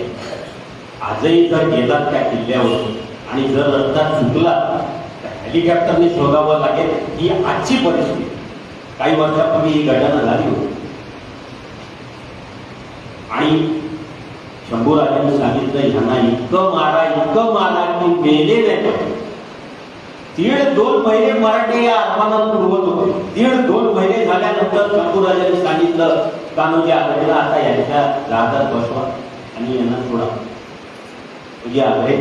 S1: आजही जर गेलात त्या किल्ल्यावर आणि जर रस्ता चुकला तर हेलिकॉप्टरने शोधावं लागेल. ही आजची परिस्थिती. काही वर्षापूर्वी ही घटना झाली होती आणि शंभू राजांनी सांगितलं ह्यांना इतकं मारा की मेले नाही. 1.5-2 महिने मराठी या अरबांना पुरवत होते. 1.5-2 महिने झाल्यानंतर शंभू राजांनी सांगितलं कान्होजी आंग्रेला आता यांच्या जहाजात बसवा आणि यांना सोडा. म्हणजे आंग्रे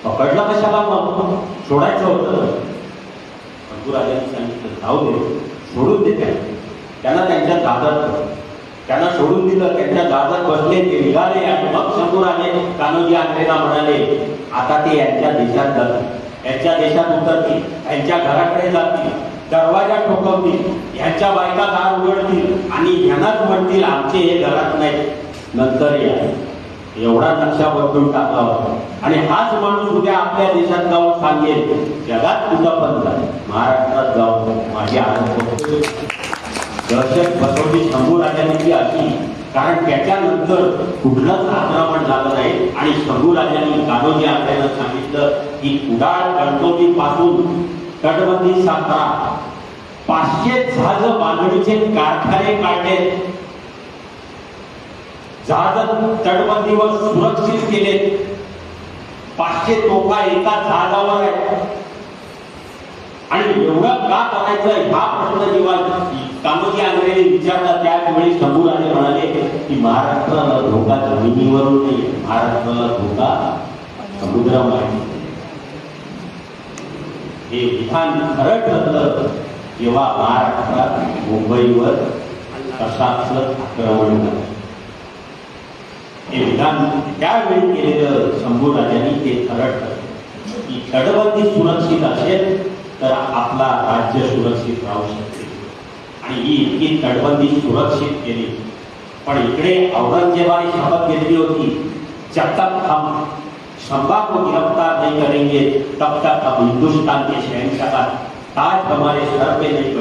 S1: पकडला कशाला मग सोडायचं होतं. शंभू राजांनी सांगितलं जाऊ दे, सोडून दे त्यांना त्यांच्या जहाजात. त्यांना सोडून दिलं. त्यांच्या जहाजात बसले, ते निघाले आणि मग शंभू राजे कान्होजी आंग्रेला म्हणाले आता ते यांच्या देशात जातील, यांच्या देशात उतरतील, यांच्या घराकडे जातील, दरवाजा ठोकवतील, ह्यांच्या बायका दार उघडतील आणि ह्यांनाच म्हणतील आमचे हे घरात नाही, नंतर या. एवढा नक्षा बदलून टाकला होता. आणि हाच माणूस उद्या आपल्या देशात जाऊन सांगेल जगात कुठं पण जा, महाराष्ट्रात जाऊन माझी आनंद. दहशत बसवली शंभू राजांनी ती अशी, कारण त्याच्यानंतर कुठलंच आक्रमण झालं नाही. आणि शंभू राजांनी कान्होजी आंग्रेंना सांगितलं की कुडाळ कणकवली पासून तटबंदी सातारा 500 जहाज बांधणीचे कारखाने काढले, जहाज तटबंदीवर सुरक्षित केले. 500 तोफा एका जहाजावर आहे. आणि एवढं का करायचं हा प्रश्न जेव्हा कामोजी आंग्रे विचारला त्यावेळी शंभूराजे म्हणाले की महाराष्ट्राला धोका जमिनीवरून नाही, महाराष्ट्राला धोका समुद्रावर आहे. हे विधान खरं ठरलं जेव्हा महाराष्ट्रात मुंबईवर कशाचं आक्रमण झालं. हे विधान त्यावेळी केलेलं शंभूराजांनी ते खरं ठरलं की तटबंदी सुरक्षित असेल तर आपला राज्य सुरक्षित राहू शकते. आणि ही इतकी तटबंदी सुरक्षित केली. पण इकडे औरंगजेबाने शपथ घेतली होती जब तक हम शंभा को गिरफ्तार नहीं करेंगे तब तक हम हिंदुस्तान के शहंशाह ताज हमारे सर पे नहीं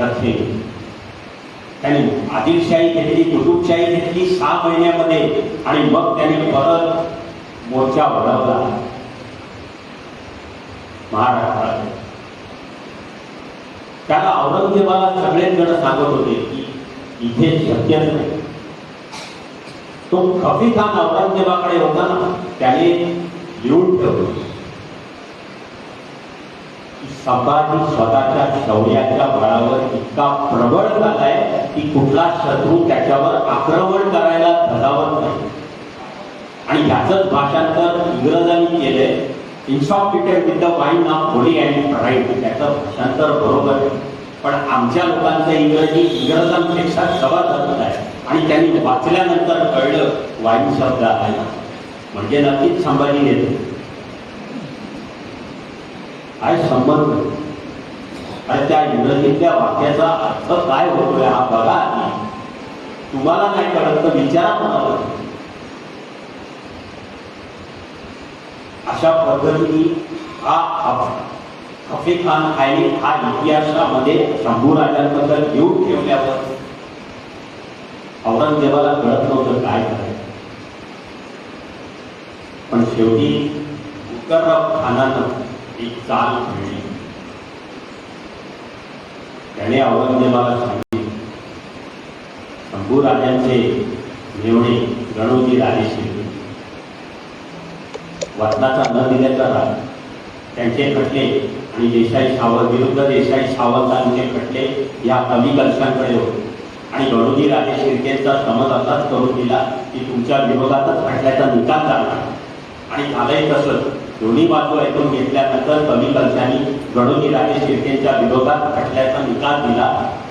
S1: रखेंगे. त्यांनी आदिलशाही घेतली, कुतुबशाही घेतली 6 महिन्यामध्ये आणि मग त्यांनी परत मोर्चा वळवला महाराष्ट्रात. त्याला औरंगजेबाला सगळेच जण सांगत होते की इथे शक्यच नाही. तो खफी खान औरंगजेबाकडे होता ना, त्याने लिहून ठेवलं संभाजी स्वतःच्या शौर्याच्या बळावर इतका प्रबळ झालाय की कुठला शत्रू त्याच्यावर आक्रमण करायला धजावत नाही. आणि याचंच भाषांतर इंग्रजांनी केलंय. Insofited with the wine of holy and pride. त्याचं भाषांतर बरोबर आहे, पण आमच्या लोकांचं इंग्रजी इंग्रजांपेक्षा जबरदस्त आहे. आणि त्यांनी वाचल्यानंतर कळलं वाईन शब्द आहे ना, म्हणजे नक्कीच संभाजी घेतो. काय संबंध? अरे त्या इंग्रजीतल्या वाक्याचा अर्थ काय होतोय हा बघा. तुम्हाला नाही कळत तर विचारा म्हणाला. अशा पद्धतीने हा खफी खान आयने हा इतिहासामध्ये शंभूराजांबद्दल लिहून ठेवल्यावर औरंगजेबाला कळत नव्हतं काय करायचं. पण शेवटी मुकर्रब खानानं एक चाल खेळली. त्याने औरंगजेबाला सांगितले शंभूराजांचे मेवणे गणोजी राजे शिर्के वतनाचा न दिल्याचा राग, त्यांचे खटले आणि देसाई सावंत विरुद्ध देसाई सावंतांचे खटले या कमी कलशांकडे होते. आणि गणोजी राजे शिर्केंचा समज असाच करून दिला की तुमच्या विरोधातच खटल्याचा निकाल लागला. आणि झालंय तसं. दोन्ही बाजू ऐकून घेतल्यानंतर कमी कलशांनी गणोजी राजे शिर्केंच्या विरोधात खटल्याचा निकाल दिला.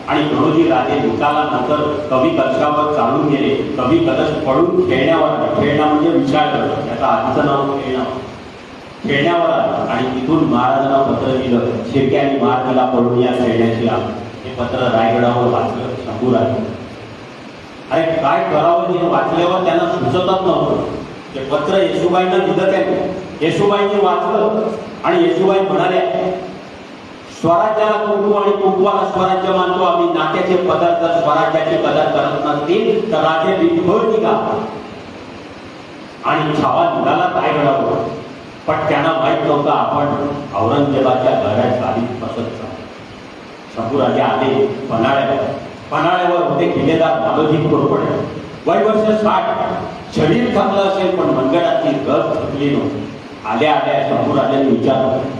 S1: आणि गणोजी राजे निकालानंतर कवी कलशावर चालून गेले. कवी कलश पडून खेळण्यावर आले. खेळणं म्हणजे विचार करणं, त्याचं आधीचं नाव खेळण्यावर आलं. आणि तिथून महाराजांना पत्र दिलं शिर्क्यांनी महाराजाला पडून या खेळण्याची आलं. हे पत्र रायगडावर वाचलं शंभूराजे. अरे काय करावं हे वाचल्यावर त्यांना सुचतच नव्हतं. ते पत्र येशूबाईंना दिलं. त्याने येशूबाईंनी वाचलं आणि येशूबाई म्हणाल्या स्वराज्याला कुंकू आणि कुंकवाला स्वराज्य मानतो आम्ही. नाट्याचे पदार्थ स्वराज्याची कदर करत नसतील तर राजे बिनघोर निघा. आणि छावा निघाला रायगडावर. पण त्यांना माहीत नव्हतं आपण औरंगजेबाच्या घरात आधीच बसत. शंभूराजे आले पन्हाळ्यावर होते किल्लेदार मालोजी घोरपडे. वय वर्ष 60. शरीर चांगलं असेल पण मनगटातली गत थकली नव्हती. आल्या आल्या शंभूराजांनी विचारलं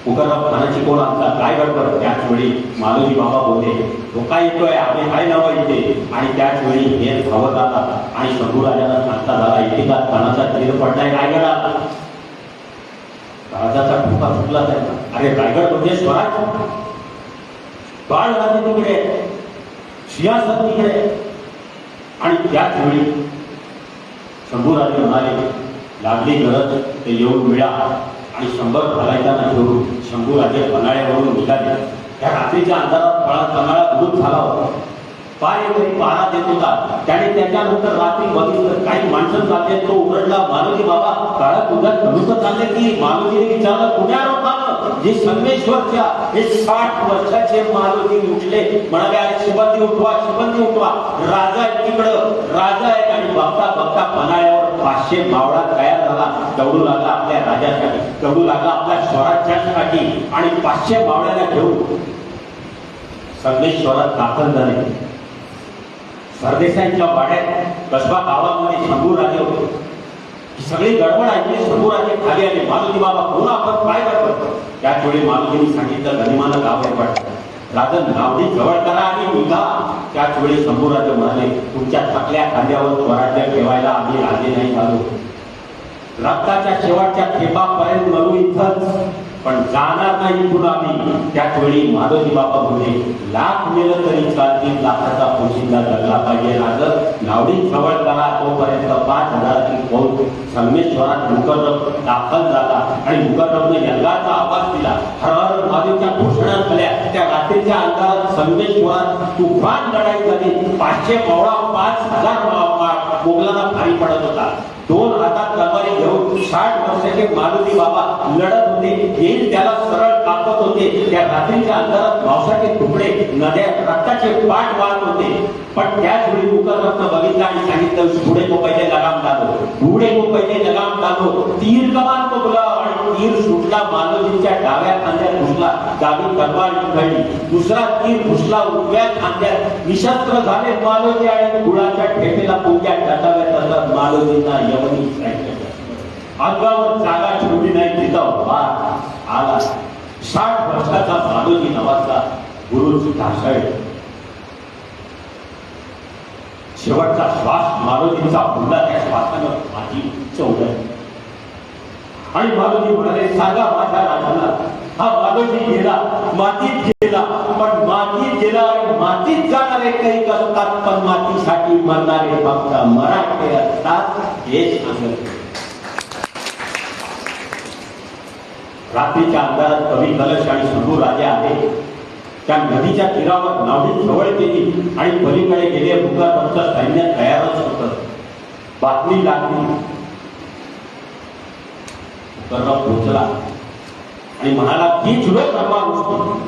S1: मुकर्रब खानाची कोण आमचा काय गडबड. त्याच वेळी मालोजी बाबा बोलले धोका येतोय आम्ही काय नवं इथे. आणि त्याच वेळी हे धावत आला आणि शंभूराजांना सांगता झाला इतिका खानाचा तीर पडलाय रायगडाला. राजाचा ठोका सुटला त्यांना. अरे रायगड म्हणजे स्वराज्य. बाळ राजे तिकडे, सिंहासन तिकडे. आणि त्याच वेळी शंभूराजे म्हणाले लागली गरज ते येऊन मिळा. आणि 100 घालायचा घेऊन शंभूराजे पन्हाळ्यावरून निघाले. त्या रात्रीच्या अंधारात पन्हाळा बुडून झाला होता. पायरी पारा देत होता. त्याने त्याच्यानंतर रात्री बघितलं काही माणसं चालले. तो उघडला मालोजी बाबा काळा तुझ्या धनुष्य चालले की. मालोजीने विचारलं पुण्यावर आलं. जे संगमेश्वरच्या हे 60 वर्षाचे मालोजी उठले. म्हणाले अरे शिबंदी उठवा राजा आहे तिकडं, राजा आहे. आणि बघता बघता पन्हाळ्यावर 500 मावळा तयार झाला. दौडू लागला आपल्या राजासाठी, दौडू लागला आपल्या स्वराज्यासाठी. आणि 500 मावळ्याला घेऊन संगमेश्वरात दाखल झाले. सरदेसाईंच्या वाड्यात कसबा गावामध्ये शंभूराजे होते. ही सगळी गडबड ऐकली शंभूराजे खाली आले. मालोजी बाबा कोण आपण काय करतो? त्याच वेळी मालोजींनी सांगितलं गनिमानं गाव पडतं. राजन नावडी जवळ करा आणि निघा. त्याच वेळी शंभूराजे म्हणाले तुमच्या थकल्या खांद्यावर स्वराज्य ठेवायला आम्ही राजे नाही झालो. रक्ताच्या शेवटच्या थेंबापर्यंत मरू इथंच, पण जाणार नाही पुन्हा आम्ही. त्याच वेळी माधवजी बाबा बोलले लाख मेलं तरी चालतील, लाखाचा पोशिंदा जगला पाहिजे. राजन नावडी जवळ करा. तोपर्यंत 5,000ची फौज संगमेश्वरात मुकर्रब दाखल झाला आणि मुकर्रबने यंगाचा आवाज दिला. हर हर महादेवच्या घोषणा झाल्या. त्या रात्रीच्या अंधारात संगमेश्वरात तुफान लढाई झाली. 500 मावळा 5,000 मोगलांना भारी पडत होता. 2 हातात तलवारी घेऊन 60 वर्षाचे मारुती बाबा लढत होते. येईल त्याला सरळ कापत होते. त्या रात्रीच्या अंधारात मांसाचे तुकडे नद्या रक्ताचे पाठ वाहत होते. पण त्याच वेळी मुकर्रबनं बघितलं आणि सांगितलं पुढे को पहिले लगाम डालो, पुढे को पहिले लगाम डालो. तीर कमान तो बोला आणि तीर सुटला. मालोजींच्या डाव्या खांद्यात घुसला. डावी तलवार निखळली. दुसरा तीर घुसला उजव्या खांद्यात. निशस्त्र झाले मालोजी आणि गुळाच्या ठेपेला पोक्या टाकाव्या तसं मालोजींना यवनी अंगावर जागा ठेवली नाही. तिथं वार आला. 60 वर्षाचा मालोजी नावाचा गुरुजी ढासळले. शेवटचा श्वास मालोजींचा फुलला. त्या श्वासानं माती चौडली आणि मालोजी म्हणाले सांगा माझ्या राजाला हा मालोजी गेला, मातीत गेला. पण मातीत गेला आणि मातीत जाणारे काही असतात, पण मातीसाठी मरणारे फक्त मराठे असतात हे सांगत. रात्रीच्या अंधारात कवी कलश आणि शंभू राजे आले. त्या नदीच्या तीरावर नावडी जवळ केली आणि पलीकडे गेले. मुकर्रबचं सैन्य तयारच होतं. बातमी लागली. मुकर्रब पोहोचला आणि म्हणाला की जुळे तलवार उचलून.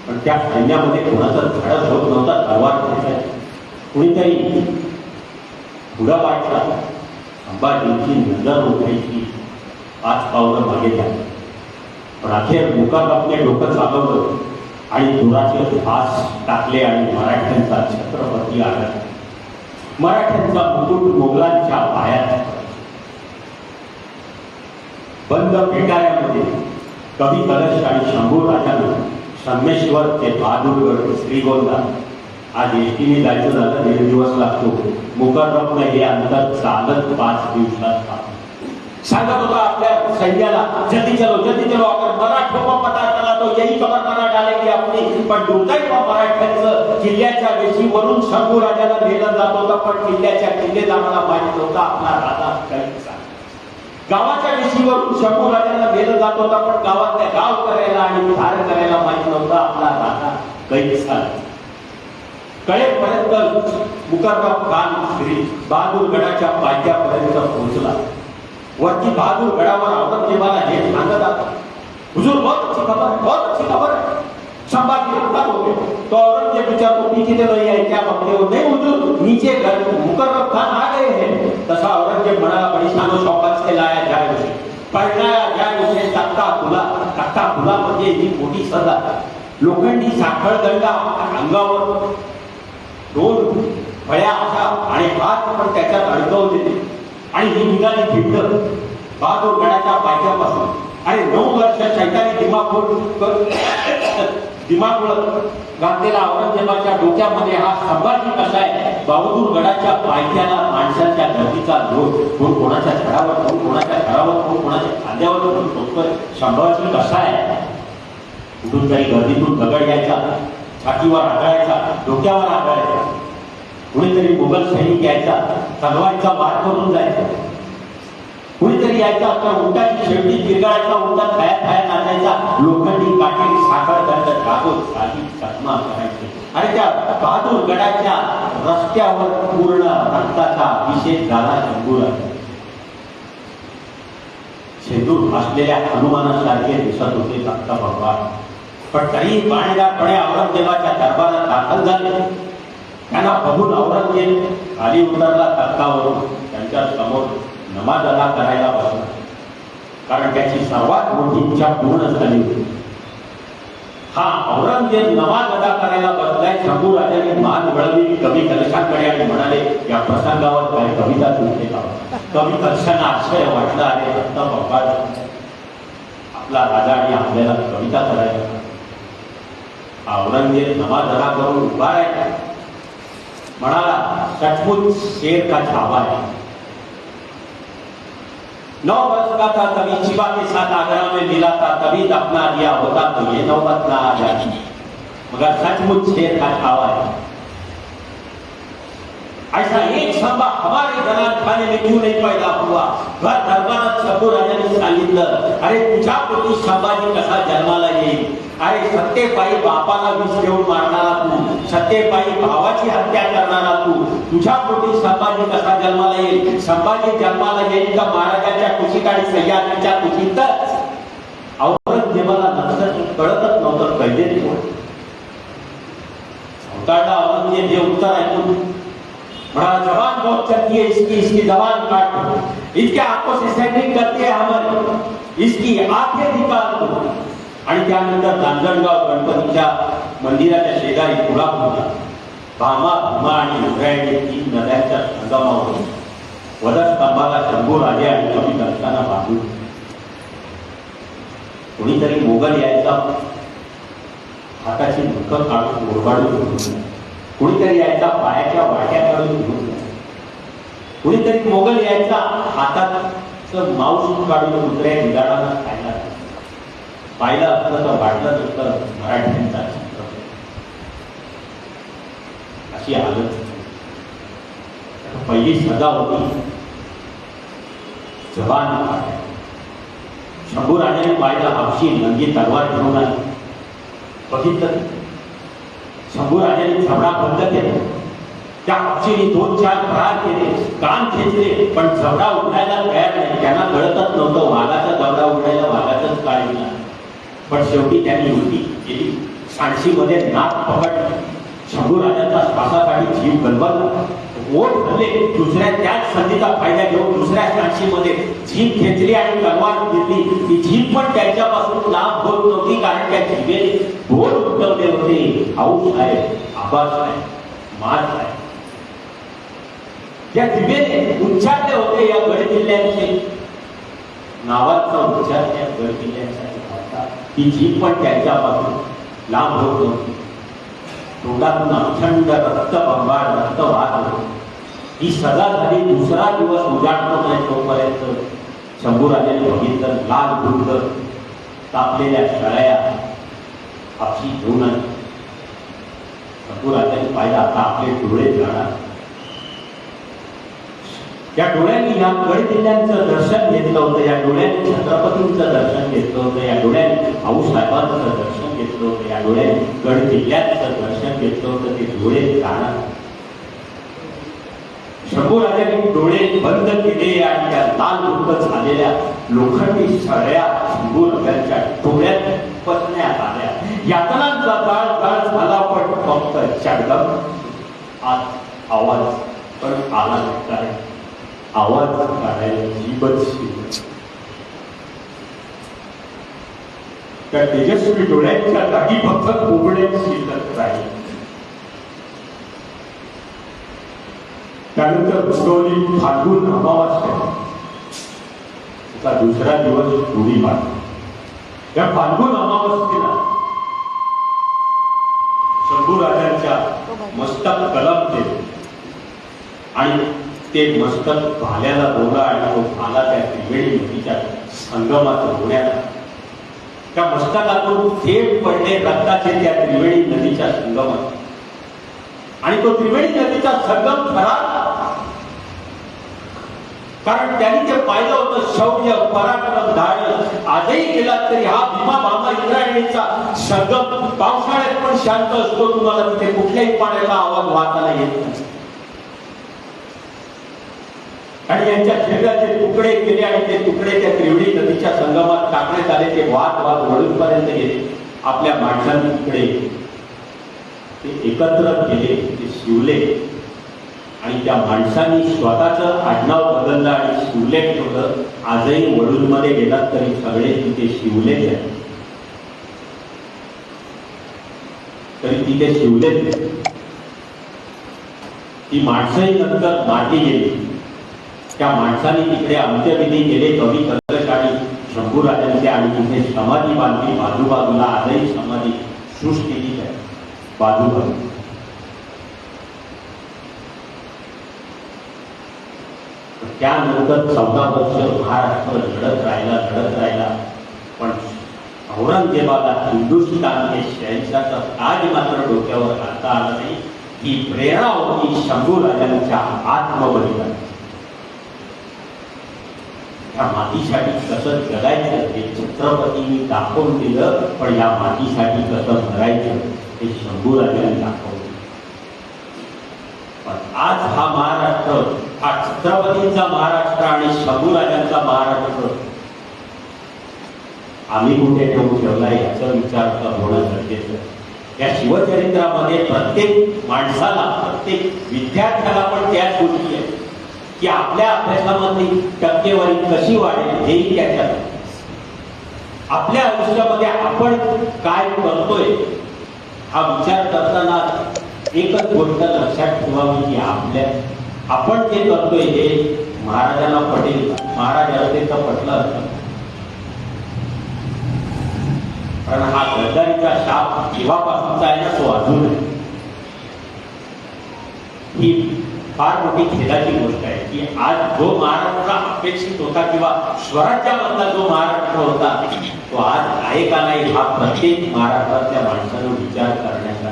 S1: पण त्या सैन्यामध्ये कोणाचं धाडस होत नव्हता तलवार घ्यायचा. कुणीतरी पुढा वाटला. संभाजींची नजर उठायची 5 पावलं मागे झाली. पण अखेर मुकर्रबने डोकं चालवलं आणि दुराचे फास टाकले आणि मराठ्यांचा छत्रपती आला. मराठ्यांचा मुकुट मोगलांच्या पायात. बंद पेटाऱ्यामध्ये कवी कलश आणि शंभू राजानं संगमेश्वर ते बहादूरगड श्रीगोंदा आज एसटीने जायचं झालं 1.5 दिवस लागतो. मुकर्रबनं हे अंतर चालत 5 दिवसात सांगत होता आपल्या सैन्याला जल्दी चलो अगर मराठों को पता चला तो यही खबर मना डालेगी अपनी. पण दुर्दैव मराठ्यांचं किल्ल्याच्या वेशीवरून शंभू राजाला नेलं जात होतं. पण किल्ल्याच्या किल्लेदाराला माहित होता आपला राजा कैसा. गावाच्या वेशीवरून शंभू राजाला नेलं जात होता. पण गावातल्या गाव करायला आणि धार करायला माहित नव्हता आपला राजा कैसा. कळेपर्यंत मुकर्रब खान श्री बहादूरगडाच्या पायथ्यापर्यंत पोहोचला. वरती बहादूर गडावर औरंगजेबाला हे सांगत आता हुजूर बहुत अच्छी खबर है. संभाजी रफ्तार हो गए तो औरंगजेब विचारतो मी किती नाही आहे क्या बघते हो. नहीं हुजूर नीचे मुकर्रब खान आ गए हैं. तसा औरंगजेब म्हणाला बड़ी शानो शौकत से लाया जाए उसे, पळणाया जाए उसे. तख्ता खुला म्हणजे ही मोठी सदा. लोखंडी साखळ दंडा अंगावर 2 फळ्या अशा आणि हात पण त्याच्यात अडकवले आणि ही निघाली भिंड बहादूरगडाच्या पायथ्यापासून. आणि 9 वर्ष शैतानी दिमागुळ घातलेला औरंगजेबाच्या डोक्यामध्ये हा संभाजी कसा आहे. बहादूरगडाच्या पायथ्याला माणसाच्या गर्दीचा लोट. कोण कोणाच्या झाडावर, कोण कोणाच्या घरावर, कोण कोणाच्या खांद्यावर बसतोय. संभाजी कसा आहे. कुठून तरी गर्दीतून दगड यायचा, छातीवर आदळायचा, डोक्यावर आदळायचा. कुणीतरी मुघल सैनिक यायचा, तलवारीचा वार करून जायचा. कुणीतरी यायचा तर उंटाची शेवटी पिरगाळायचा. उंटा थाया नाचायचा. लोखंडी काटेरी साखळ दंड टाकून साधी चकमा करायची. आणि त्या बहादूरगडाच्या रस्त्यावर पूर्ण रक्ताचा अभिषेक झाला. शंभूला शेंदूर असलेल्या हनुमानासारखे दिसत होते भक्त भगवान. पण तरी पाणीदारपणे औरंगजेबाच्या दरबारात दाखल झाले. त्यांना बघून औरंगजेब खाली उतरला तख्तावरून. त्यांच्या समोर नमाज अदा करायला बसला. कारण त्याची सर्वात मोठी इच्छा पूर्ण झाली होती. हा औरंगजेब नवा गदा करायला बसलाय. शंभू राजाने मान वळवली कवी कलशांकडे आणि म्हणाले, या प्रसंगावर काही कविता लिहिली का? कवी कलशांना आश्चर्य वाटलं, अरे रत्न बंगाल आपला राजा आणि आपल्याला कविता करायला. औरंगजेब नवा गदा करून उभा राहिला, म्हणाला, सचमुच शेर का छावा है. 9 वर्ष का था तभी शिवा के साथ आगरा में मिला था, तभी दफना दिया होता तो ये नौबत ना आ जाती. मगर सचमुच शेर का छावा है. ऐसा एक संभा हमारे घरात खाने में क्यों नहीं पैदा हुआ. घर दरबारात शंभू राजाने सांगितलं, अरे तुझ्या पोटी संभाजी कसा जन्माला येईल. अरे सत्तेपायी बापाला विष देऊन मारणारा तू, सत्तेपायी भावाची हत्या करणारा तू, तुझ्या पोटी संभाजी कसा जन्माला येईल. संभाजी जन्माला येईल का महाराजांच्या कुशीत आणि सह्याद्रीच्या कुशीतच. औरंगजेबाला नंतर कळतच नव्हतं कैदेत कोण. चौथाडा औरंगजेब हे उत्तर ऐकून बड़ा जवान बहुत चलती है इसकी जवान काट, इसके आंखों से सेटिंग करती है हमारे, इसकी आंखें निकाल दो. आणि त्यानंतर नांदणगाव गणपतीच्या मंदिराच्या शेजारी पुढा होता. भामा भीमा आणि इंद्रायणी 3 नद्यांच्या संगमावर वधस्तंभाला शंभू राजे आणि कवी कलशांना बांधून. कोणीतरी मोगल यायचा, हाताची मुख काढून ओरबाडून घेऊन, कुणीतरी यायचा पायाच्या वाट्या काढून घेऊन, कुणीतरी मोगल यायचा हातात मांस काढून कुत्र्या बिगाडाला खायला. पाहिलं असतं तर वाटलं नसतं मराठ्यांचा अशी हालत. पहिली सजा होती जवान. शंभू राजाने पाहिलं, हापशी नंगी तलवार घेऊन आली. बघितलं शंभू राजाने झबडा बंद केला. त्या हापशीने 2-4 प्रहार केले, कान खेचले, पण झबडा उघडायला तयार नाही. त्यांना कळतच नव्हतं वाघाचा झबडा उघडायला वाघाचंच काढला. पण शेवटी त्यांनी युक्ती केली. सांडशीमध्ये नाक पकडले. शंभू राजांचा श्वासासाठी जीव गलबलला. ओठ धरले. दुसऱ्या त्याच संधीचा फायदा घेऊन दुसऱ्या सांडशीमध्ये जीभ खेचली आणि तलवार फिरली. ती जीभ पण त्याच्यापासून लांब होत नव्हती, कारण त्या जीभेने बोल उठवले होते, आऊस साहेब, आबास साहेब, मार साहेब. त्या जीभेने उच्चारले होते या गड किल्ल्यांचे नावाचा उच्चार त्या गड किल्ल्यांसाठी. ही जीभ पण त्यांच्यापासून लांब होत नव्हती. तोंडातून अखंड रक्त बंबाळ रक्त वाहत होते. ही सजा झाली. दुसरा दिवस उजाडतो नाही तोपर्यंत शंभू राजाने बघितलं, लाल दुर्ग तापलेल्या शळया हापशी घेऊन आली. शंभू राजाने पाहिलं, आता आपले डोळे जाणार. या डोळ्यांनी या गड किल्ल्यांचं दर्शन घेतलं होतं. या डोळ्यांनी छत्रपतींचं दर्शन घेतलं होतं. या डोळ्यांनी आऊसाहेबांचं दर्शन घेतलं होतं. या डोळ्यांनी गड किल्ल्यांचं दर्शन घेतलं होतं. ते डोळे जाणार. शंभू राजांनी डोळे बंद केले आणि त्या लाल दुःख झालेल्या लोखंडी सळ्या शंभू राजांच्या डोळ्यात पसण्यात आल्या. यातनांचा जाळ झाला, पण फक्त चडगम आवाज पण आला नाही. आवाज काढायला जीभच शिल्लक. त्या तेजस्वी डोळ्यांच्या जागी फक्त कोबडे शिल्लक राहील. त्यानंतर उगवली फाल्गुन अमावास्या. दुसरा दिवस गुढीपाडवा. या फाल्गुन अमावस्येला शंभू राजांच्या मस्तक कलम केले आणि ते मस्तक भाल्याला रोवला आणि तो भाला त्या त्रिवेणी नदीच्या संगमात रोवण्यात. त्या मस्तकातून थेंब पडले रक्ताचे त्या त्रिवेणी नदीच्या संगमात. आणि तो त्रिवेणी नदीचा संगम खरा, कारण त्यांनी ते पाहिलं होतं. शौर्य, पराक्रम, धाडस. आजही गेला तरी हा भीमा भामा इंद्रायणीचा संगम पावसाळ्यात पण शांत असतो. तुम्हाला तिथे कुठल्याही पाण्याचा आवाज वाहताना येत नाही. आणि यांच्या शरीराचे तुकडे केले आणि ते तुकडे त्या त्रिवेणी नदीच्या संगमात टाकण्यात आले. ते वाद वळूनपर्यंत गेले. आपल्या माणसांनी तुकडे ते एकत्र केले, ते शिवले आणि त्या माणसांनी स्वतःचं आडनाव बदललं आणि शिवले ठेवलं. आजही वळूनमध्ये गेलात तरी सगळे तिथे शिवलेच आहेत. तरी तिथे शिवलेत. ती माणसंही नंतर मारली गेली. त्या माणसाने तिकडे अंत्यविधी केले कवी कलश आणि शंभूराजांचे आणि तिथे समाधी बांधली. बाजूबाजूला आजही समाधी सृष्टी आहे बाजूबाजू. त्यानंतर 14 वर्ष महाराष्ट्र लढत राहिला. पण औरंगजेबाला हिंदुस्थान हे शहंशाचा ताज मात्र डोक्यावर घालता आला नाही. ही प्रेरणा होती शंभूराजांच्या आत्मबलिदान. या मातीसाठी कसं जगायचं हे छत्रपतींनी दाखवून दिलं. पण या मातीसाठी कसं मरायचं हे शंभूराजांनी दाखवलं. पण आज हा महाराष्ट्र, हा छत्रपतींचा महाराष्ट्र आणि शंभूराजांचा महाराष्ट्र आम्ही कुठे ठेवला याचा विचार होणं गरजेचं आहे. या शिवचरित्रामध्ये प्रत्येक माणसाला, प्रत्येक विद्यार्थ्याला पण त्याच गोष्टी आहेत की आपल्या अभ्यासामधली टक्केवारी कशी वाढेल हेही त्याच्यात. आपल्या आयुष्यामध्ये आपण काय करतोय हा विचार करताना एकच गोष्ट लक्षात ठेवावी की आपण जे करतोय हे महाराजांना पटेल. महाराज असते तर पटलं असतं. कारण हा गद्दारीचा शाप केव्हापासूनचा आहे ना तो अजून आहे. ही फार मोठी खेदाची गोष्ट आहे की आज जो महाराष्ट्र अपेक्षित होता किंवा स्वराज्यामधला जो महाराष्ट्र होता तो आज आहे का नाही हा प्रत्येक महाराष्ट्रातल्या माणसानं विचार करण्याचा.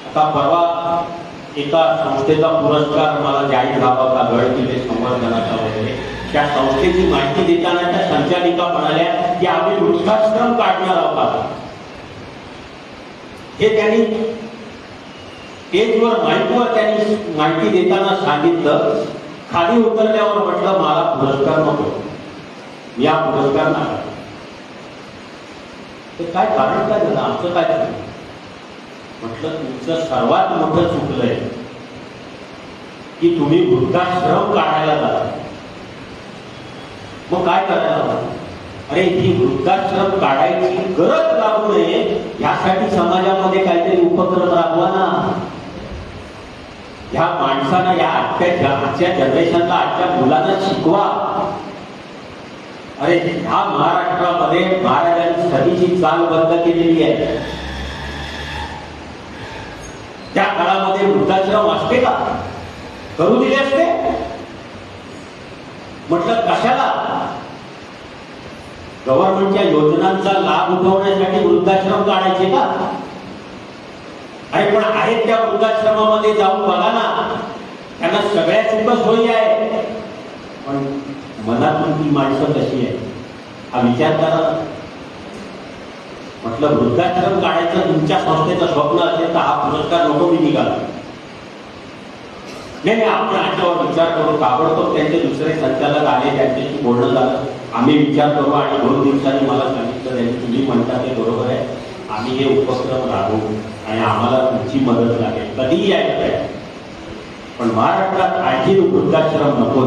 S1: आता परवा एका संस्थेचा पुरस्कार मला जाहीर झाला होता, गड किल्ले संवर्धनाचा वगैरे. त्या संस्थेची माहिती देताना त्या संचालिका म्हणाल्या की आम्ही वृक्षाश्रम काढणार आहोत. हे त्यांनी स्टेजवर माईकवर त्यांनी माहिती देताना सांगितलं. खाली उतरल्यावर म्हटलं मला पुरस्कार नको, या पुरस्कार नका. ते काय कारण काय झालं, आमचं काय झालं? म्हटलं तुमचं सर्वात मोठं चुकलंय की तुम्ही वृद्धाश्रम काढायला जाता. मग काय करायला? अरे ही वृद्धाश्रम काढायची गरज लागू नये यासाठी समाजामध्ये काहीतरी उपक्रम राबवा ना. ह्या माणसांना, या आजच्या जनरेशनला, आजच्या मुलांना शिकवा. अरे ह्या महाराष्ट्रामध्ये महाराजांनी सतीची चाल बंद केलेली आहे. त्या काळामध्ये वृद्धाश्रम असते का? करू दिले असते? म्हटलं कशाला? गव्हर्नमेंटच्या योजनांचा लाभ उठवण्यासाठी वृद्धाश्रम काढायचे का? अरे पण आहेत त्या वृद्धाश्रमामध्ये जाऊन बघा ना, त्यांना सगळ्या सुख सोयी आहे. पण मनातून ती माणसं कशी आहे हा विचार करा. म्हटलं वृद्धाश्रम काढायचं तुमच्या संस्थेचं स्वप्न असेल तर हा पुरस्कार नको मी निघाला. नाही आपण याच्यावर विचार करू. ताबडतोब त्यांचे दुसरे संचालक आले, त्यांच्याशी बोलणं झालं. आम्ही विचार करू आणि 2 दिवसांनी मला सांगितलं तुम्ही म्हणता ते बरोबर आहे, आम्ही हे उपक्रम राबवू आणि आम्हाला तुमची मदत लागेल, कधीही यायचं. पण महाराष्ट्रात आणखी वृद्धाश्रम नको.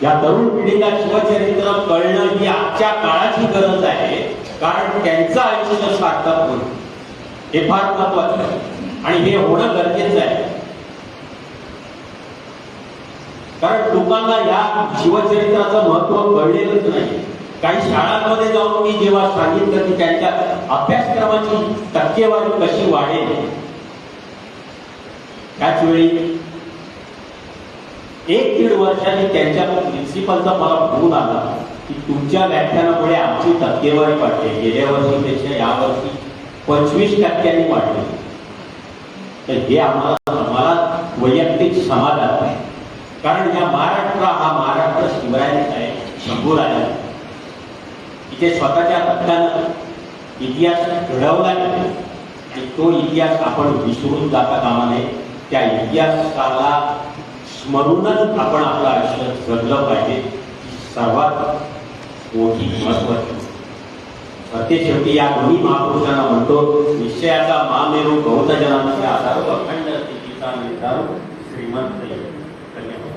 S1: या तरुण पिढीला शिवचरित्र कळणं ही आजच्या काळाची गरज आहे. कारण त्यांचं आयुष्य सार्थक होईल हे फार महत्वाचं आहे आणि हे होणं गरजेचं आहे. कारण लोकांना या शिवचरित्राचं महत्व कळलेलंच नाही. काही शाळांमध्ये जाऊन मी जेव्हा सांगितलं की त्यांच्या अभ्यासक्रमाची टक्केवारी कशी वाढेल, त्याच वेळी 1-1.5 वर्षांनी त्यांच्या प्रिन्सिपलचा मला फोन आला की तुमच्या व्याख्यानामुळे आमची टक्केवारी वाढते, गेल्या वर्षीपेक्षा यावर्षी 25% वाढली. तर हे आम्हाला वैयक्तिक समाधान आहे. कारण या महाराष्ट्र हा महाराष्ट्र शिवरायांचा आहे, शंभूराजा. इथे स्वतःच्या रक्तानं इतिहास घडवला आणि तो इतिहास आपण विसरून जाता कामा नये. त्या इतिहासाला स्मरूनच आपण आपलं आयुष्य जगलं पाहिजे. सर्वात मोठी महत्वाची ते शेवटी या दोन्ही महापुरुषांना म्हणतो, निश्चयाचा महामेरू बहुतजनांचे आधार अखंड स्थितीचा निर्धार श्रीमंत. धन्यवाद.